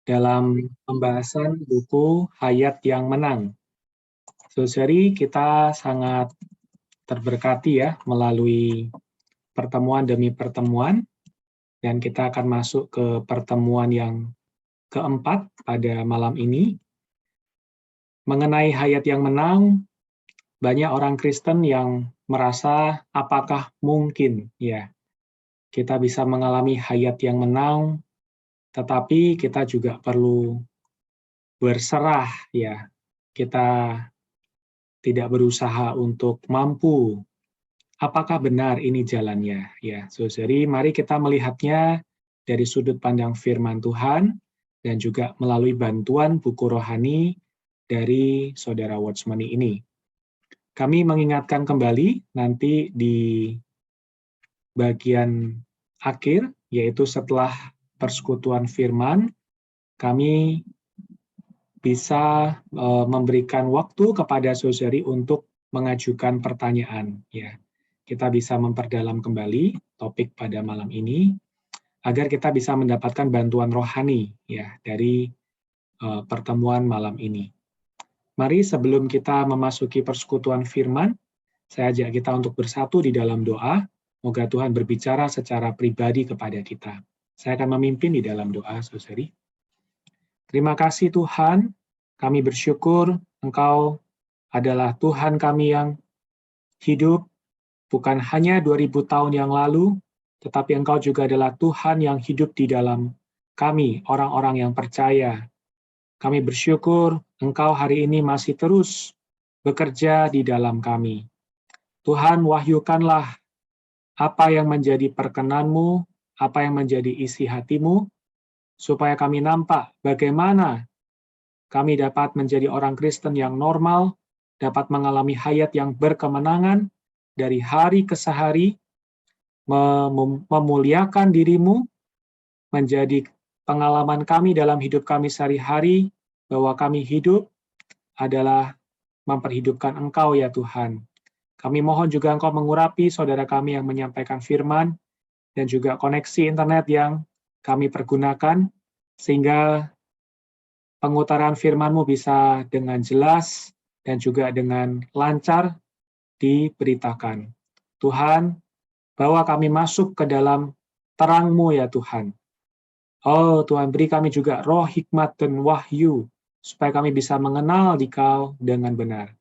dalam pembahasan buku Hayat yang Menang. Saudari, kita sangat terberkati ya melalui pertemuan demi pertemuan, dan kita akan masuk ke pertemuan yang keempat pada malam ini. Mengenai hayat yang menang, banyak orang Kristen yang merasa apakah mungkin ya kita bisa mengalami hayat yang menang, tetapi kita juga perlu berserah ya. Kita tidak berusaha untuk mampu. Apakah benar ini jalannya? Ya, saudari, mari kita melihatnya dari sudut pandang firman Tuhan dan juga melalui bantuan buku rohani dari saudara Watchmeni ini. Kami mengingatkan kembali nanti di bagian akhir, yaitu setelah persekutuan firman, kami bisa memberikan waktu kepada saudari untuk mengajukan pertanyaan. Ya, kita bisa memperdalam kembali topik pada malam ini, agar kita bisa mendapatkan bantuan rohani ya dari pertemuan malam ini. Mari sebelum kita memasuki persekutuan firman, saya ajak kita untuk bersatu di dalam doa. Moga Tuhan berbicara secara pribadi kepada kita. Saya akan memimpin di dalam doa, saudari. Terima kasih Tuhan, kami bersyukur Engkau adalah Tuhan kami yang hidup, bukan hanya 2000 tahun yang lalu, tetapi Engkau juga adalah Tuhan yang hidup di dalam kami, orang-orang yang percaya. Kami bersyukur Engkau hari ini masih terus bekerja di dalam kami. Tuhan, wahyukanlah apa yang menjadi perkenan-Mu, apa yang menjadi isi hati-Mu, supaya kami nampak bagaimana kami dapat menjadi orang Kristen yang normal, dapat mengalami hayat yang berkemenangan dari hari ke hari, memuliakan diri-Mu, menjadi pengalaman kami dalam hidup kami sehari-hari, bahwa kami hidup adalah memperhidupkan Engkau ya Tuhan. Kami mohon juga Engkau mengurapi saudara kami yang menyampaikan firman, dan juga koneksi internet yang kami pergunakan, sehingga pengutaran firman-Mu bisa dengan jelas dan juga dengan lancar diberitakan. Tuhan, bawa kami masuk ke dalam terang-Mu ya Tuhan. Oh Tuhan, beri kami juga roh hikmat dan wahyu, supaya kami bisa mengenal Dikau dengan benar.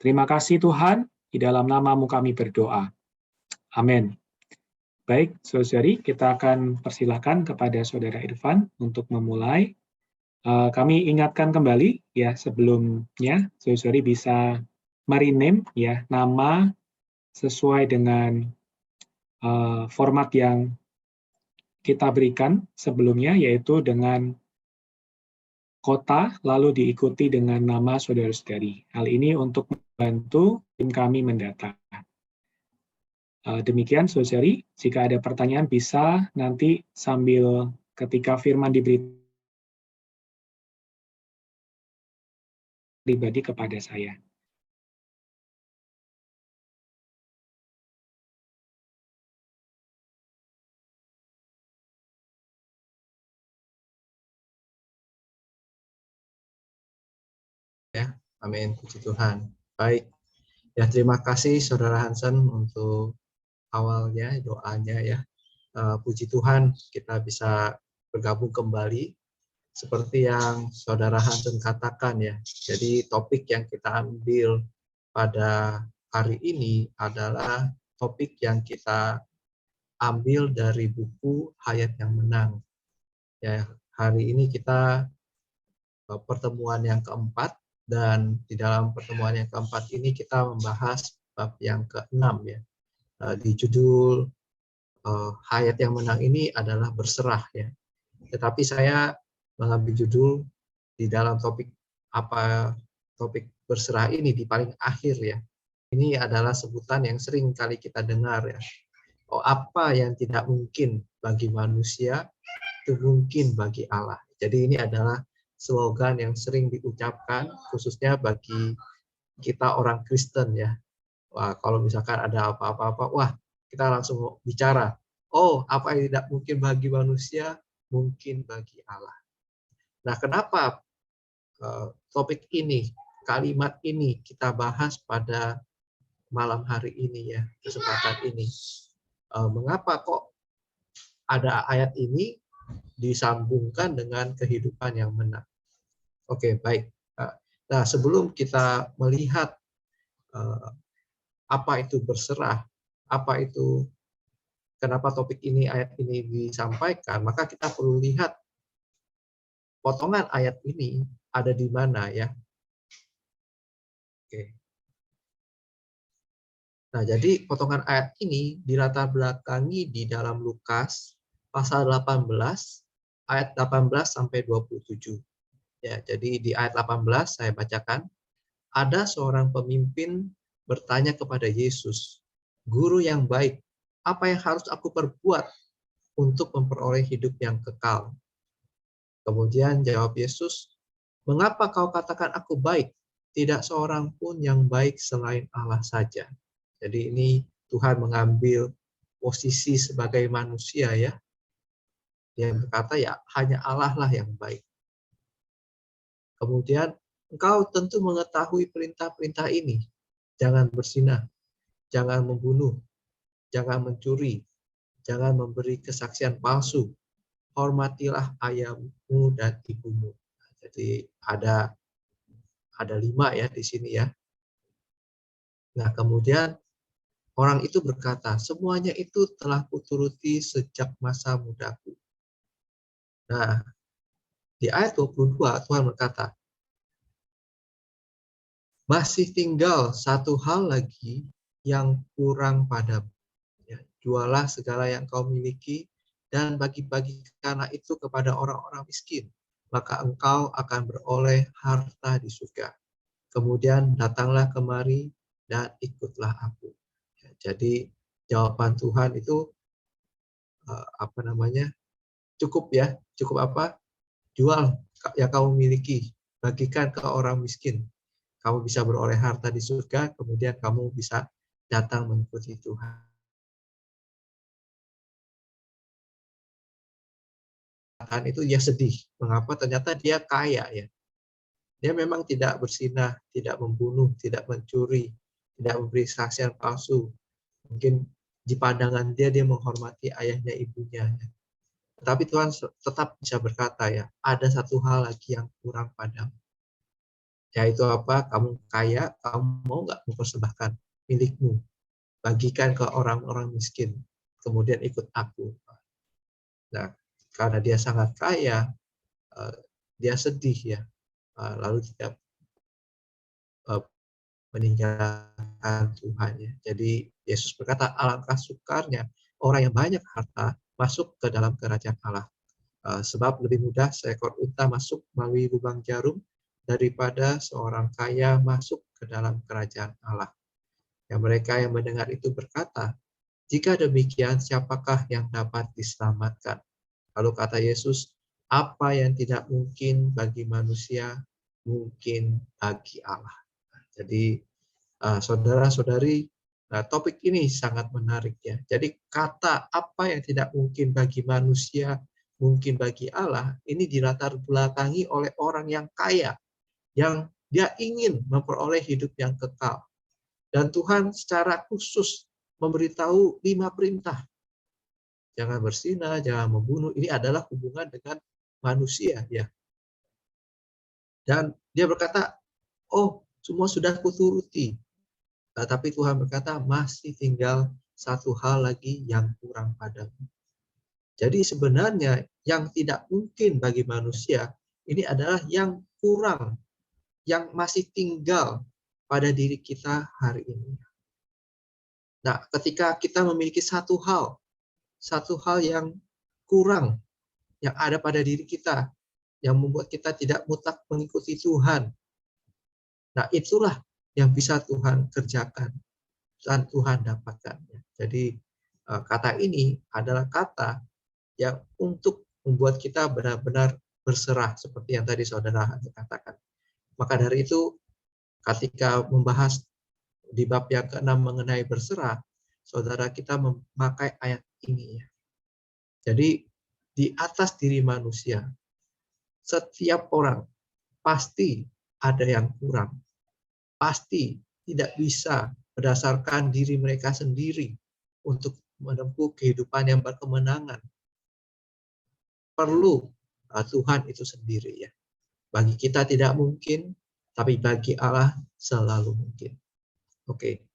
Terima kasih Tuhan, di dalam nama-Mu kami berdoa. Amin. Baik, saudari, kita akan persilakan kepada saudara Irfan untuk memulai. Kami ingatkan kembali, ya sebelumnya, saudari bisa merename ya nama sesuai dengan format yang kita berikan sebelumnya, yaitu dengan kota, lalu diikuti dengan nama saudara-saudari. Hal ini untuk membantu tim kami mendata. Demikian, saudari, jika ada pertanyaan bisa nanti sambil ketika firman diberi pribadi kepada saya. Ya, amin, puji Tuhan. Baik, ya terima kasih Saudara Hansen untuk awalnya doanya ya. Puji Tuhan kita bisa bergabung kembali seperti yang Saudara Hansen katakan ya. Jadi topik yang kita ambil pada hari ini adalah topik yang kita ambil dari buku Hayat yang Menang. Ya, hari ini kita pertemuan yang keempat, dan di dalam pertemuan yang keempat ini kita membahas bab yang keenam ya. Di judul Hayat yang Menang ini adalah berserah ya. Tetapi saya mengambil judul di dalam topik berserah ini di paling akhir ya. Ini adalah sebutan yang sering kali kita dengar ya. Oh, apa yang tidak mungkin bagi manusia itu mungkin bagi Allah. Jadi ini adalah slogan yang sering diucapkan khususnya bagi kita orang Kristen ya. Wah, kalau misalkan ada apa-apa, wah kita langsung bicara. Oh, apa yang tidak mungkin bagi manusia, mungkin bagi Allah. Nah, kenapa topik ini, kalimat ini kita bahas pada malam hari ini ya, kesempatan ini. Mengapa kok ada ayat ini disambungkan dengan kehidupan yang menang? Oke, baik. Nah, sebelum kita melihat apa itu berserah, apa itu kenapa topik ini, ayat ini disampaikan, maka kita perlu lihat potongan ayat ini ada di mana ya. Oke. Nah, jadi potongan ayat ini dilatar belakangi di dalam Lukas pasal 18 ayat 18 sampai 27. Ya, jadi di ayat 18 saya bacakan, ada seorang pemimpin bertanya kepada Yesus, "Guru yang baik, apa yang harus aku perbuat untuk memperoleh hidup yang kekal?" Kemudian jawab Yesus, "Mengapa kau katakan aku baik? Tidak seorang pun yang baik selain Allah saja." Jadi ini Tuhan mengambil posisi sebagai manusia ya. Dia berkata ya hanya Allah lah yang baik. Kemudian engkau tentu mengetahui perintah-perintah ini. Jangan berzinah, jangan membunuh, jangan mencuri, jangan memberi kesaksian palsu, hormatilah ayahmu dan ibumu. Jadi ada 5 ya di sini ya. Nah, kemudian orang itu berkata, semuanya itu telah kuturuti sejak masa mudaku. Nah, di ayat 22 Tuhan berkata, masih tinggal satu hal lagi yang kurang padamu. Ya, jualah segala yang kau miliki dan bagi-bagikanlah itu kepada orang-orang miskin. Maka engkau akan beroleh harta di surga. Kemudian datanglah kemari dan ikutlah aku. Ya, jadi jawaban Tuhan itu cukup ya, cukup apa? Jual yang kamu miliki, bagikan ke orang miskin. Kamu bisa beroleh harta di surga, kemudian kamu bisa datang mengikuti Tuhan. Itu dia sedih. Mengapa? Ternyata dia kaya ya. Dia memang tidak berzinah, tidak membunuh, tidak mencuri, tidak memberi kesaksian palsu. Mungkin di pandangan dia menghormati ayahnya, ibunya. Tetapi Tuhan tetap bisa berkata ya, ada satu hal lagi yang kurang padamu. Yaitu apa? Kamu kaya, kamu mau nggak mempersembahkan milikmu, bagikan ke orang-orang miskin, kemudian ikut aku. Nah, karena dia sangat kaya, dia sedih ya, lalu dia meninggalkan Tuhan ya. Jadi Yesus berkata, alangkah sukarnya orang yang banyak harta masuk ke dalam kerajaan Allah. Sebab lebih mudah seekor unta masuk melalui lubang jarum daripada seorang kaya masuk ke dalam kerajaan Allah. Yang mereka yang mendengar itu berkata, jika demikian siapakah yang dapat diselamatkan? Lalu kata Yesus, apa yang tidak mungkin bagi manusia, mungkin bagi Allah. Jadi saudara-saudari, topik ini sangat menarik ya. Jadi kata apa yang tidak mungkin bagi manusia, mungkin bagi Allah, ini dilatar belakangi oleh orang yang kaya, yang dia ingin memperoleh hidup yang kekal. Dan Tuhan secara khusus memberitahu 5 perintah. Jangan berzina, jangan membunuh. Ini adalah hubungan dengan manusia ya. Dan dia berkata, oh semua sudah kuturuti. Tapi Tuhan berkata, masih tinggal satu hal lagi yang kurang padamu. Jadi sebenarnya yang tidak mungkin bagi manusia, ini adalah yang kurang, yang masih tinggal pada diri kita hari ini. Nah, ketika kita memiliki satu hal yang kurang, yang ada pada diri kita, yang membuat kita tidak mutlak mengikuti Tuhan. Nah, itulah yang bisa Tuhan kerjakan dan Tuhan dapatkan. Jadi kata ini adalah kata yang untuk membuat kita benar-benar berserah seperti yang tadi saudara katakan. Maka dari itu ketika membahas di bab yang ke-6 mengenai berserah, saudara kita memakai ayat ini ya. Jadi di atas diri manusia, Setiap orang pasti ada yang kurang, pasti tidak bisa berdasarkan diri mereka sendiri untuk menempuh kehidupan yang berkemenangan. Perlu Tuhan itu sendiri ya. Bagi kita tidak mungkin, tapi bagi Allah selalu mungkin. Oke.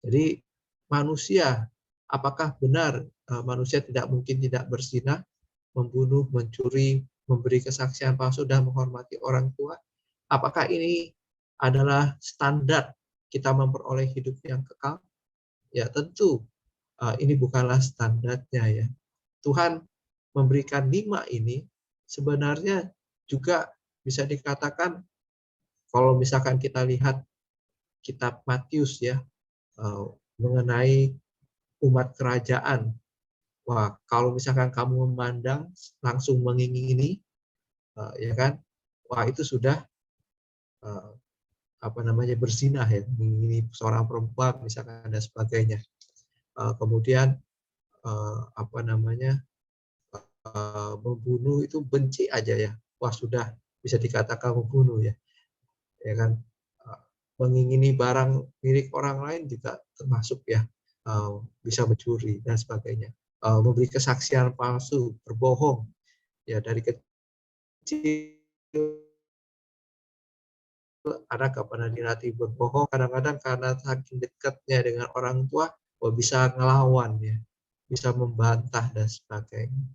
Jadi manusia, apakah benar manusia tidak mungkin tidak berzina, membunuh, mencuri, memberi kesaksian palsu dan menghormati orang tua? Apakah ini adalah standar kita memperoleh hidup yang kekal? Ya tentu ini bukanlah standarnya ya. Tuhan memberikan 5 ini sebenarnya juga bisa dikatakan kalau misalkan kita lihat kitab Matius ya, mengenai umat kerajaan. Wah, kalau misalkan kamu memandang langsung mengingini, ya kan? Wah, itu sudah berzina ya, mengingini seorang perempuan misalkan dan sebagainya. Kemudian membunuh itu benci aja ya. Wah, sudah bisa dikatakan membunuh ya. Ya kan? Mengingini barang milik orang lain juga termasuk ya, bisa mencuri dan sebagainya, memberi kesaksian palsu, berbohong ya. Dari kecil anak gak pernah dilatih berbohong, kadang-kadang karena saking dekatnya dengan orang tua bisa ngelawan ya, bisa membantah dan sebagainya.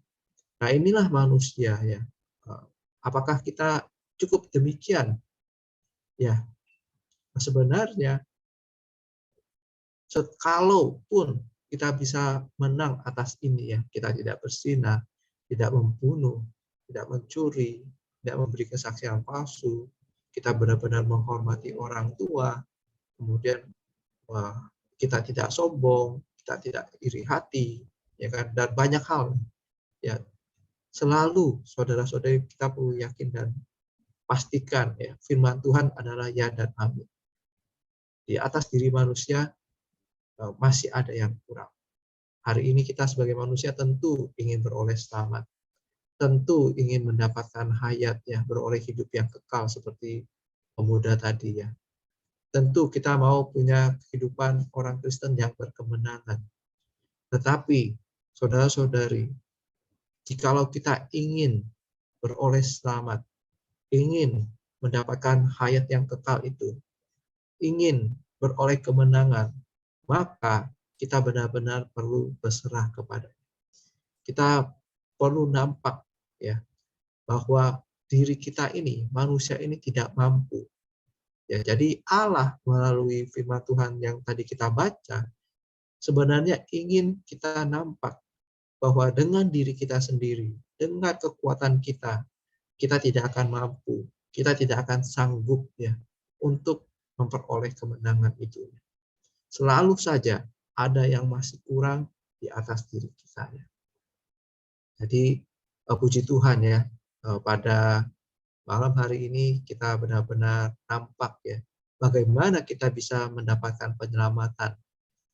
Nah, inilah manusia ya. Apakah kita cukup demikian ya? Sebenarnya kalaupun kita bisa menang atas ini ya, kita tidak berzina, tidak membunuh, tidak mencuri, tidak memberi kesaksian palsu, kita benar-benar menghormati orang tua, kemudian kita tidak sombong, kita tidak iri hati, ya kan, dan banyak hal ya. Selalu saudara-saudari kita perlu yakin dan pastikan ya, firman Tuhan adalah ya dan amin. Di atas diri manusia masih ada yang kurang. Hari ini kita sebagai manusia tentu ingin beroleh selamat, tentu ingin mendapatkan hayat ya, beroleh hidup yang kekal seperti pemuda tadi ya. Tentu kita mau punya kehidupan orang Kristen yang berkemenangan. Tetapi saudara-saudari, jikalau kita ingin beroleh selamat, ingin mendapatkan hayat yang kekal itu, ingin beroleh kemenangan, maka kita benar-benar perlu berserah kepada. Kita perlu nampak ya, bahwa diri kita ini, manusia ini tidak mampu. Ya, jadi Allah melalui firman Tuhan yang tadi kita baca, sebenarnya ingin kita nampak bahwa dengan diri kita sendiri, dengan kekuatan kita, kita tidak akan mampu, kita tidak akan sanggup ya untuk memperoleh kemenangan itu. Selalu saja ada yang masih kurang di atas diri kita ya. Jadi puji Tuhan ya, pada malam hari ini kita benar-benar nampak ya, bagaimana kita bisa mendapatkan penyelamatan,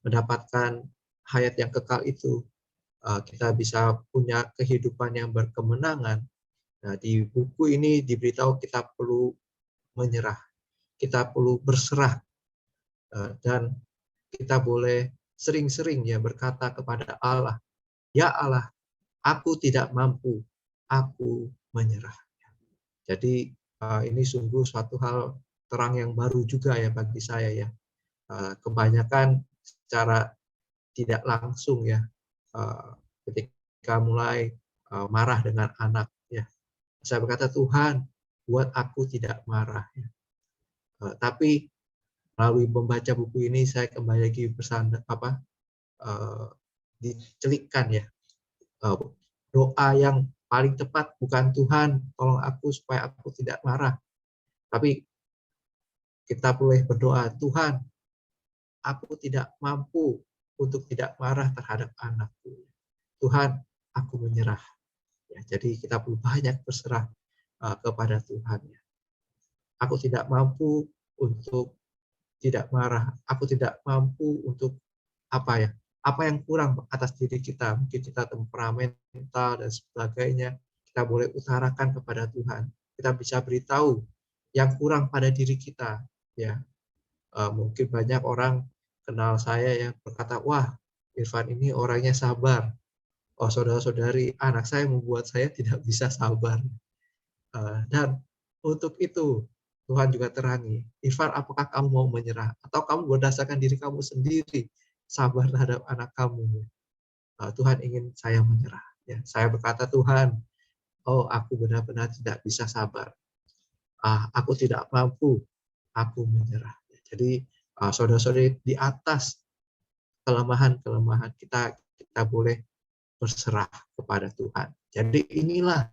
mendapatkan hayat yang kekal itu. Kita bisa punya kehidupan yang berkemenangan. Nah, di buku ini diberitahu kita perlu menyerah, kita perlu berserah, dan kita boleh sering-sering ya berkata kepada Allah, ya Allah, aku tidak mampu, aku menyerah. Jadi ini sungguh suatu hal terang yang baru juga ya bagi saya ya. Kebanyakan secara tidak langsung ya, ketika mulai marah dengan anak ya, saya berkata, Tuhan buat aku tidak marah ya. Tapi melalui membaca buku ini saya kembali lagi bersandar dicelikkan ya, doa yang paling tepat bukan Tuhan tolong aku supaya aku tidak marah, tapi kita boleh berdoa, Tuhan aku tidak mampu untuk tidak marah terhadap anakku, Tuhan aku menyerah ya. Jadi kita perlu banyak berserah kepada Tuhan ya. Aku tidak mampu untuk tidak marah, aku tidak mampu untuk apa yang kurang atas diri kita, mungkin kita temperamental dan sebagainya, kita boleh utarakan kepada Tuhan. Kita bisa beritahu yang kurang pada diri kita. Ya, mungkin banyak orang kenal saya yang berkata, wah, Irfan ini orangnya sabar. Oh, saudara-saudari, anak saya membuat saya tidak bisa sabar. Dan untuk itu Tuhan juga terangi, Irfan, apakah kamu mau menyerah? Atau kamu berdasarkan diri kamu sendiri sabar terhadap anak kamu? Tuhan ingin saya menyerah. Ya, saya berkata, Tuhan, oh aku benar-benar tidak bisa sabar. Aku tidak mampu, aku menyerah. Jadi saudara-saudari, di atas kelemahan-kelemahan kita boleh berserah kepada Tuhan. Jadi inilah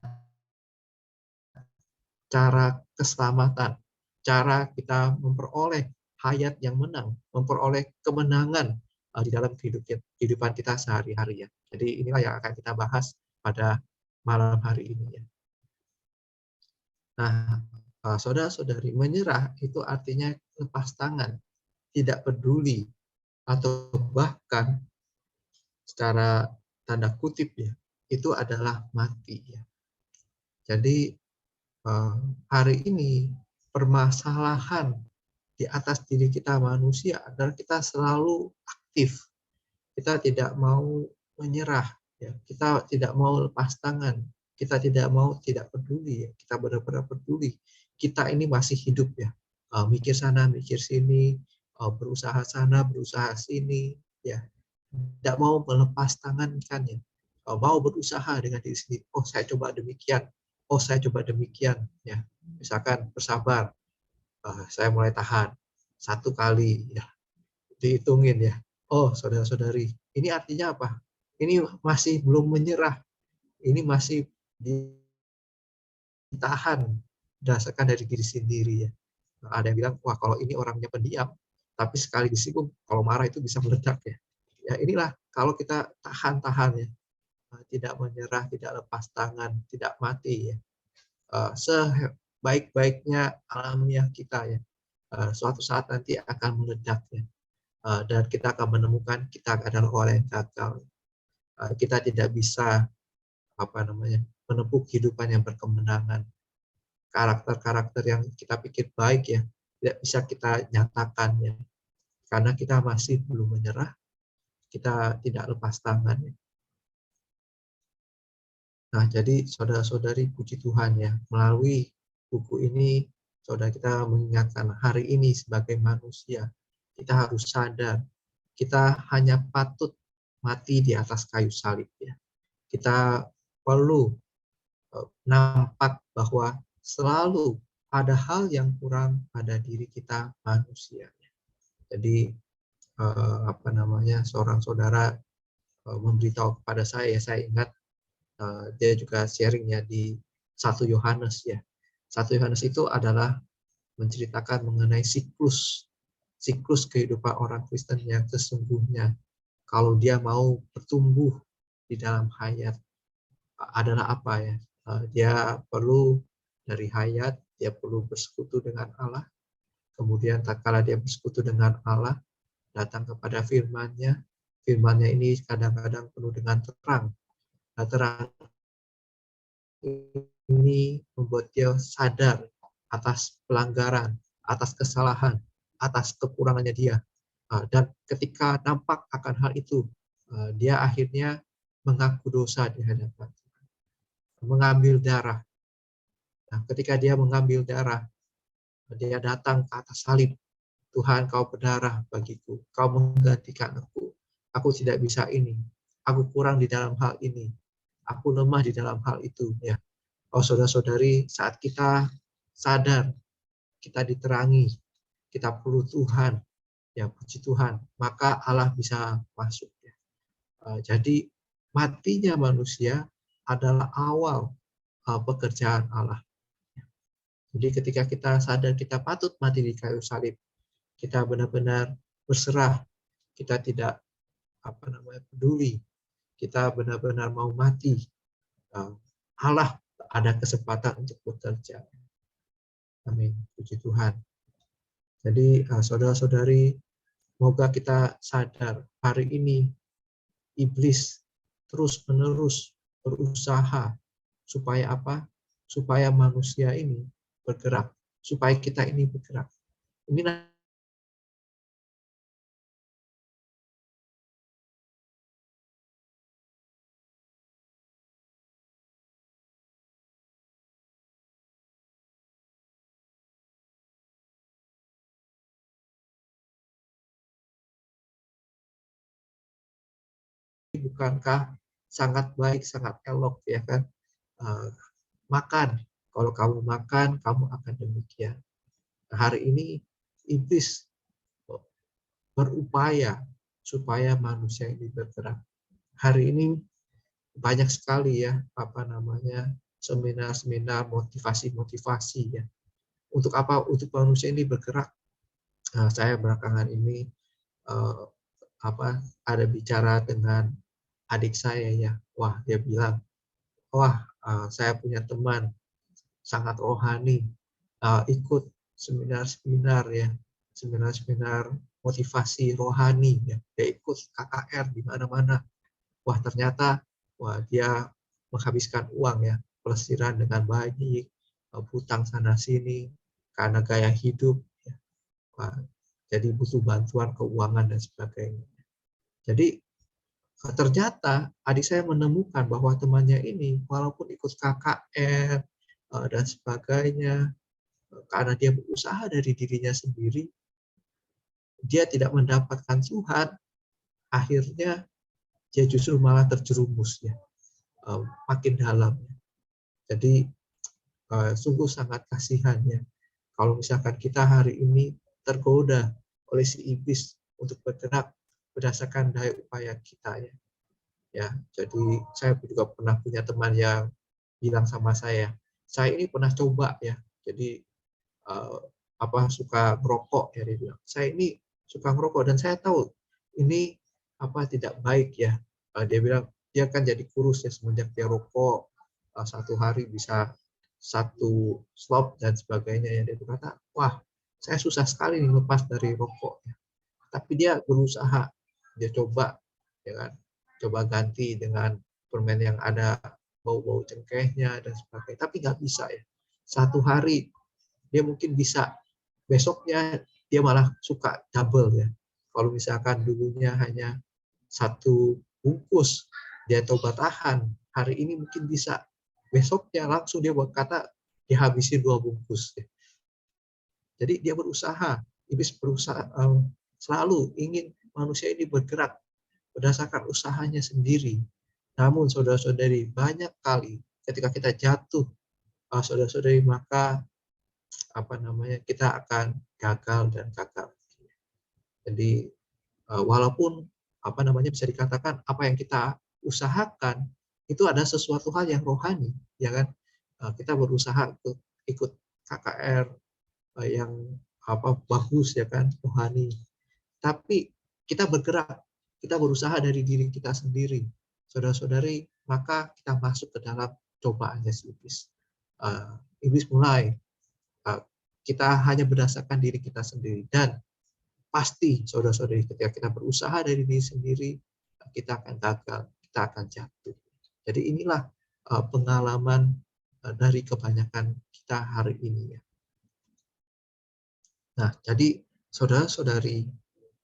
cara keselamatan, cara kita memperoleh hayat yang menang, memperoleh kemenangan di dalam kehidupan kita sehari-hari ya. Jadi inilah yang akan kita bahas pada malam hari ini ya. Nah, saudara-saudari, menyerah itu artinya lepas tangan, tidak peduli, atau bahkan secara tanda kutip ya, itu adalah mati ya. Jadi hari ini permasalahan di atas diri kita manusia adalah kita selalu aktif. Kita tidak mau menyerah, ya. Kita tidak mau lepas tangan. Kita tidak mau tidak peduli, ya. Kita benar-benar peduli. Kita ini masih hidup ya. Mikir sana, mikir sini, berusaha sana, berusaha sini, ya. Tidak mau melepas tangan kan ya. Mau berusaha dengan diri sendiri. Oh, saya coba demikian. Oh, saya coba demikian, ya. Misalkan bersabar. Saya mulai tahan 1 kali, ya. Dihitungin ya. Oh, saudara-saudari, ini artinya apa? Ini masih belum menyerah. Ini masih ditahan berdasarkan dari diri sendiri ya. Ada yang bilang, wah kalau ini orangnya pendiam, tapi sekali disinggung, kalau marah itu bisa meledak ya. Ya inilah kalau kita tahan-tahan ya, tidak menyerah, tidak lepas tangan, tidak mati ya. Sebaik-baiknya alamiah kita ya, suatu saat nanti akan meledak ya. Dan kita akan menemukan kita adalah orang yang gagal. Kita tidak bisa menempuh kehidupan yang berkemenangan. Karakter-karakter yang kita pikir baik ya tidak bisa kita nyatakan ya, karena kita masih belum menyerah, kita tidak lepas tangan ya. Nah, jadi saudara-saudari, puji Tuhan ya, melalui buku ini saudara kita mengingatkan hari ini sebagai manusia kita harus sadar kita hanya patut mati di atas kayu salib ya. Kita perlu nampak bahwa selalu ada hal yang kurang pada diri kita manusia. Jadi seorang saudara memberitahu kepada saya ingat dia juga sharingnya di 1 Yohanes ya. 1 Yohanes itu adalah menceritakan mengenai siklus kehidupan orang Kristen yang sesungguhnya. Kalau dia mau bertumbuh di dalam hayat adalah apa ya? Dia perlu dari hayat, dia perlu bersekutu dengan Allah. Kemudian tatkala dia bersekutu dengan Allah, datang kepada firman-Nya. Firman-Nya ini kadang-kadang penuh dengan terang. Nah, terang ini membuat dia sadar atas pelanggaran, atas kesalahan, atas kekurangannya dia. Dan ketika nampak akan hal itu, dia akhirnya mengaku dosa di hadapan Tuhan. Mengambil darah. Nah, ketika dia mengambil darah, dia datang ke atas salib. Tuhan, kau berdarah bagiku. Kau menggantikan aku. Aku tidak bisa ini. Aku kurang di dalam hal ini. Aku lemah di dalam hal itu. Ya. Oh, saudara-saudari, saat kita sadar, kita diterangi, kita perlu Tuhan, ya puji Tuhan, maka Allah bisa masuk. Ya. Jadi matinya manusia adalah awal pekerjaan Allah. Jadi ketika kita sadar kita patut mati di kayu salib, kita benar-benar berserah, kita tidak peduli, kita benar-benar mau mati. Allah ada kesempatan untuk bekerja. Amin. Puji Tuhan. Jadi saudara-saudari, semoga kita sadar hari ini iblis terus-menerus berusaha Supaya apa? Supaya manusia ini bergerak, supaya kita ini bergerak. Ini bukankah sangat baik, sangat elok ya kan? Makan. Kalau kamu makan, kamu akan demikian. Nah, hari ini iblis berupaya supaya manusia ini bergerak. Hari ini banyak sekali ya seminar-seminar motivasi-motivasi ya. Untuk apa? Untuk manusia ini bergerak. Nah, saya belakangan ini eh, ada bicara dengan adik saya ya. Wah, dia bilang, wah, saya punya teman sangat rohani, ikut seminar-seminar ya, seminar-seminar motivasi rohani ya. Dia ikut KKR di mana-mana. Wah, ternyata dia menghabiskan uang ya, pelesiran dengan baik, hutang sana sini karena gaya hidup ya. Wah, jadi butuh bantuan keuangan dan sebagainya. Jadi ternyata adik saya menemukan bahwa temannya ini walaupun ikut KKR dan sebagainya, karena dia berusaha dari dirinya sendiri, dia tidak mendapatkan Tuhan, akhirnya dia justru malah terjerumus ya, makin dalam. Jadi sungguh sangat kasihan ya, kalau misalkan kita hari ini tergoda oleh si iblis untuk bergerak berdasarkan daya upaya kita ya. Ya, jadi saya juga pernah punya teman yang bilang sama saya ini pernah coba ya, jadi suka merokok ya, dia bilang, saya ini suka merokok dan saya tahu ini tidak baik ya. Dia bilang dia kan jadi kurus ya semenjak dia rokok, satu hari bisa 1 slop dan sebagainya ya. Dia berkata, wah, saya susah sekali nih lepas dari rokok ya. Tapi dia berusaha, dia coba ya kan, coba ganti dengan permen yang ada bau-bau cengkehnya dan sebagainya, tapi nggak bisa ya. Satu hari dia mungkin bisa, besoknya dia malah suka double ya. Kalau misalkan dulunya hanya 1 bungkus, dia coba tahan, hari ini mungkin bisa, besoknya langsung dia berkata dihabisi 2 bungkus. Jadi dia berusaha, iblis berusaha, selalu ingin manusia ini bergerak berdasarkan usahanya sendiri. Namun saudara-saudari, banyak kali ketika kita jatuh, saudara-saudari, maka kita akan gagal dan gagal. Jadi walaupun bisa dikatakan apa yang kita usahakan itu ada sesuatu hal yang rohani, ya kan? Kita berusaha untuk ikut KKR yang bagus ya kan, rohani. Tapi kita bergerak, kita berusaha dari diri kita sendiri, saudara-saudari, maka kita masuk ke dalam cobaannya iblis. Iblis mulai, kita hanya berdasarkan diri kita sendiri, dan pasti saudara-saudari ketika kita berusaha dari diri sendiri, kita akan gagal, kita akan jatuh. Jadi inilah pengalaman dari kebanyakan kita hari ini ya. Nah, jadi saudara-saudari,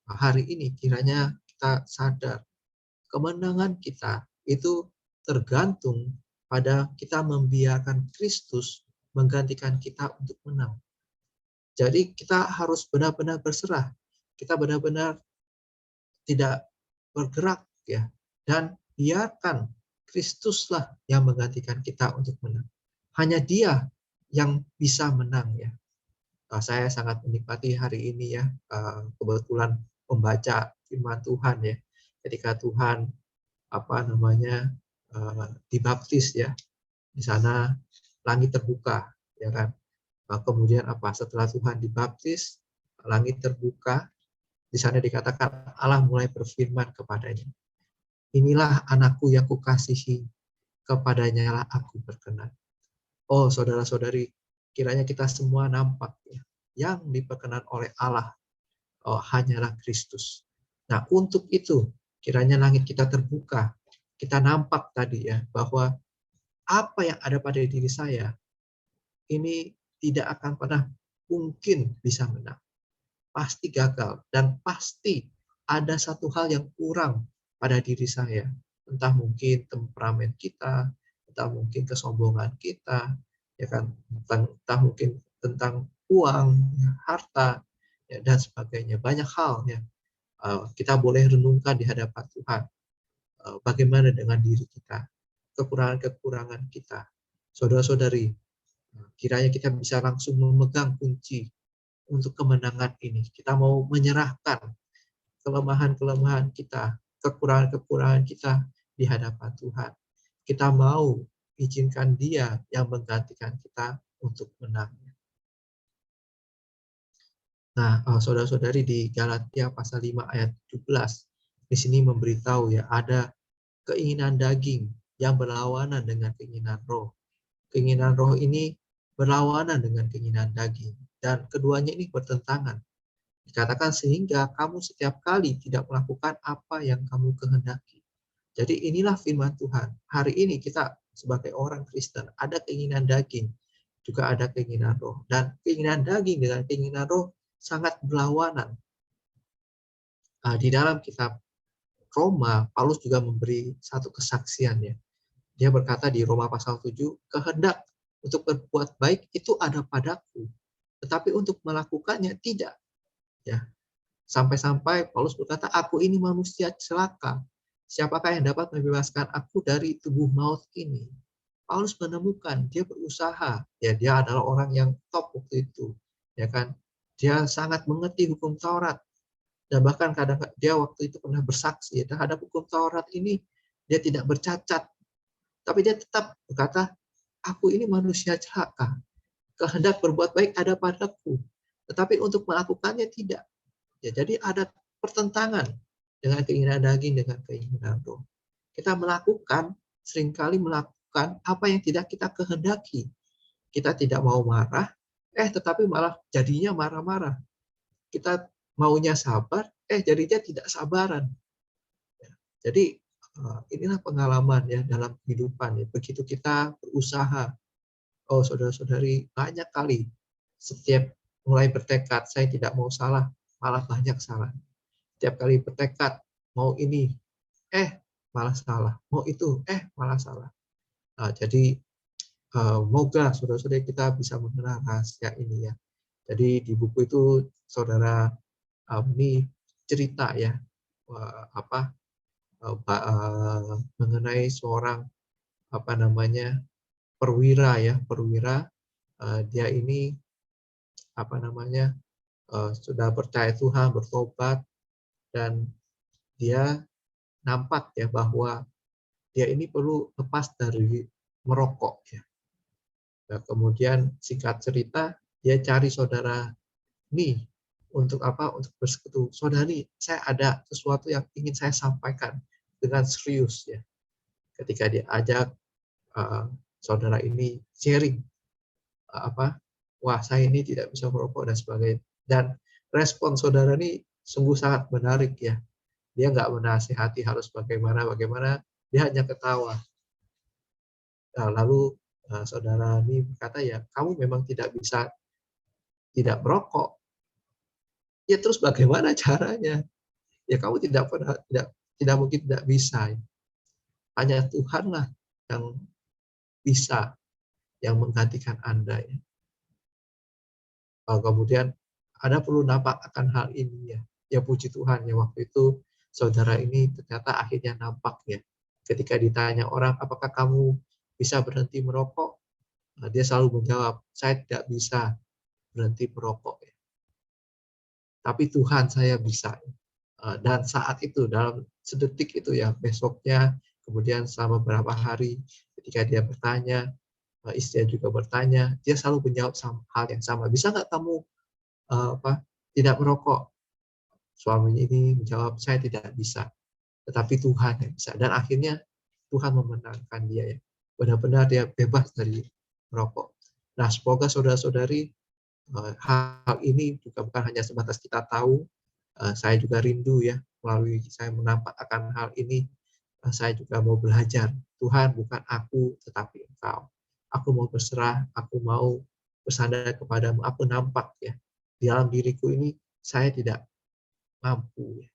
hari ini kiranya kita sadar kemenangan kita itu tergantung pada kita membiarkan Kristus menggantikan kita untuk menang. Jadi kita harus benar-benar berserah. Kita benar-benar tidak bergerak ya, dan biarkan Kristuslah yang menggantikan kita untuk menang. Hanya Dia yang bisa menang ya. Saya sangat menikmati hari ini ya, kebetulan membaca firman Tuhan ya. Ketika Tuhan dibaptis ya, di sana langit terbuka ya kan. Kemudian setelah Tuhan dibaptis, langit terbuka, di sana dikatakan Allah mulai berfirman kepadanya, inilah anakku yang kukasihi, kepadanya lah aku berkenan. Oh saudara-saudari, kiranya kita semua nampak ya, yang diperkenan oleh Allah hanyalah Kristus. Nah, untuk itu kiranya langit kita terbuka, kita nampak tadi ya bahwa apa yang ada pada diri saya ini tidak akan pernah mungkin bisa menang. Pasti gagal dan pasti ada satu hal yang kurang pada diri saya. Entah mungkin temperamen kita, entah mungkin kesombongan kita, ya kan, entah mungkin tentang uang, ya, harta, ya, dan sebagainya. Banyak hal ya kita boleh renungkan di hadapan Tuhan. Bagaimana dengan diri kita, kekurangan-kekurangan kita. Saudara-saudari, kiranya kita bisa langsung memegang kunci untuk kemenangan ini. Kita mau menyerahkan kelemahan-kelemahan kita, kekurangan-kekurangan kita di hadapan Tuhan. Kita mau izinkan Dia yang menggantikan kita untuk menang. Nah, saudara-saudari, di Galatia pasal 5 ayat 17, di sini memberitahu ya, ada keinginan daging yang berlawanan dengan keinginan roh. Keinginan roh ini berlawanan dengan keinginan daging, dan keduanya ini bertentangan. Dikatakan sehingga kamu setiap kali tidak melakukan apa yang kamu kehendaki. Jadi inilah firman Tuhan. Hari ini kita sebagai orang Kristen ada keinginan daging, juga ada keinginan roh. Dan keinginan daging dengan keinginan roh sangat berlawanan. Di dalam kitab Roma, Paulus juga memberi satu kesaksian ya. Dia berkata di Roma pasal 7, kehendak untuk berbuat baik itu ada padaku, tetapi untuk melakukannya tidak. Ya, sampai-sampai Paulus berkata, aku ini manusia celaka. Siapakah yang dapat membebaskan aku dari tubuh maut ini? Paulus menemukan, dia berusaha. Ya, dia adalah orang yang top waktu itu. Ya kan? Dia sangat mengerti hukum Taurat. Dan bahkan kadang dia waktu itu pernah bersaksi terhadap hukum Taurat ini, dia tidak bercacat. Tapi dia tetap berkata, aku ini manusia celaka. Kehendak berbuat baik ada padaku. Tetapi untuk melakukannya tidak. Ya, jadi ada pertentangan dengan keinginan daging, dengan keinginan roh. Kita seringkali melakukan apa yang tidak kita kehendaki. Kita tidak mau marah, tetapi malah jadinya marah-marah. Kita maunya sabar, jadinya tidak sabaran. Jadi inilah pengalaman ya dalam kehidupan ya. Begitu kita berusaha, saudara-saudari, banyak kali setiap mulai bertekad, saya tidak mau salah, malah banyak salah. Setiap kali bertekad, mau ini, malah salah. Mau itu, malah salah. Jadi, moga saudara-saudari kita bisa mengenal rahasia ini ya. Jadi di buku itu saudara ini cerita ya, mengenai seorang perwira ya, dia ini sudah percaya Tuhan, bertobat, dan dia nampak ya bahwa dia ini perlu lepas dari merokok ya. Nah, kemudian singkat cerita dia cari saudara ini untuk untuk bersekutu. Saudari, saya ada sesuatu yang ingin saya sampaikan dengan serius ya. Ketika dia ajak saudara ini sharing wah saya ini tidak bisa merokok dan sebagainya. Dan respon saudara ini sungguh sangat menarik ya. Dia nggak menasihati harus bagaimana, dia hanya ketawa. Nah, lalu saudara ini berkata ya, kamu memang tidak bisa tidak merokok. Ya terus bagaimana caranya? Ya kamu tidak mungkin tidak bisa. Hanya Tuhanlah yang bisa, yang menggantikan Anda ya. Kemudian Anda perlu nampak akan hal ini ya. Ya puji Tuhan ya, waktu itu saudara ini ternyata akhirnya nampak ya. Ketika ditanya orang, apakah kamu bisa berhenti merokok? Dia selalu menjawab, saya tidak bisa berhenti merokok. Ya. Tapi Tuhan saya bisa. Dan saat itu, dalam sedetik itu ya, besoknya, kemudian selama beberapa hari, ketika dia bertanya, istrinya juga bertanya, dia selalu menjawab hal yang sama. Bisa nggak kamu tidak merokok? Suaminya ini menjawab, saya tidak bisa. Tetapi Tuhan yang bisa. Dan akhirnya Tuhan memenangkan dia ya. Benar-benar dia bebas dari merokok. Nah, semoga saudara-saudari hal ini juga bukan hanya sebatas kita tahu, saya juga rindu ya melalui saya menampak akan hal ini. saya juga mau belajar. Tuhan, bukan aku, tetapi Engkau. Aku mau berserah, aku mau bersandar kepadamu. Aku nampak ya, di dalam diriku ini saya tidak mampu. Ya.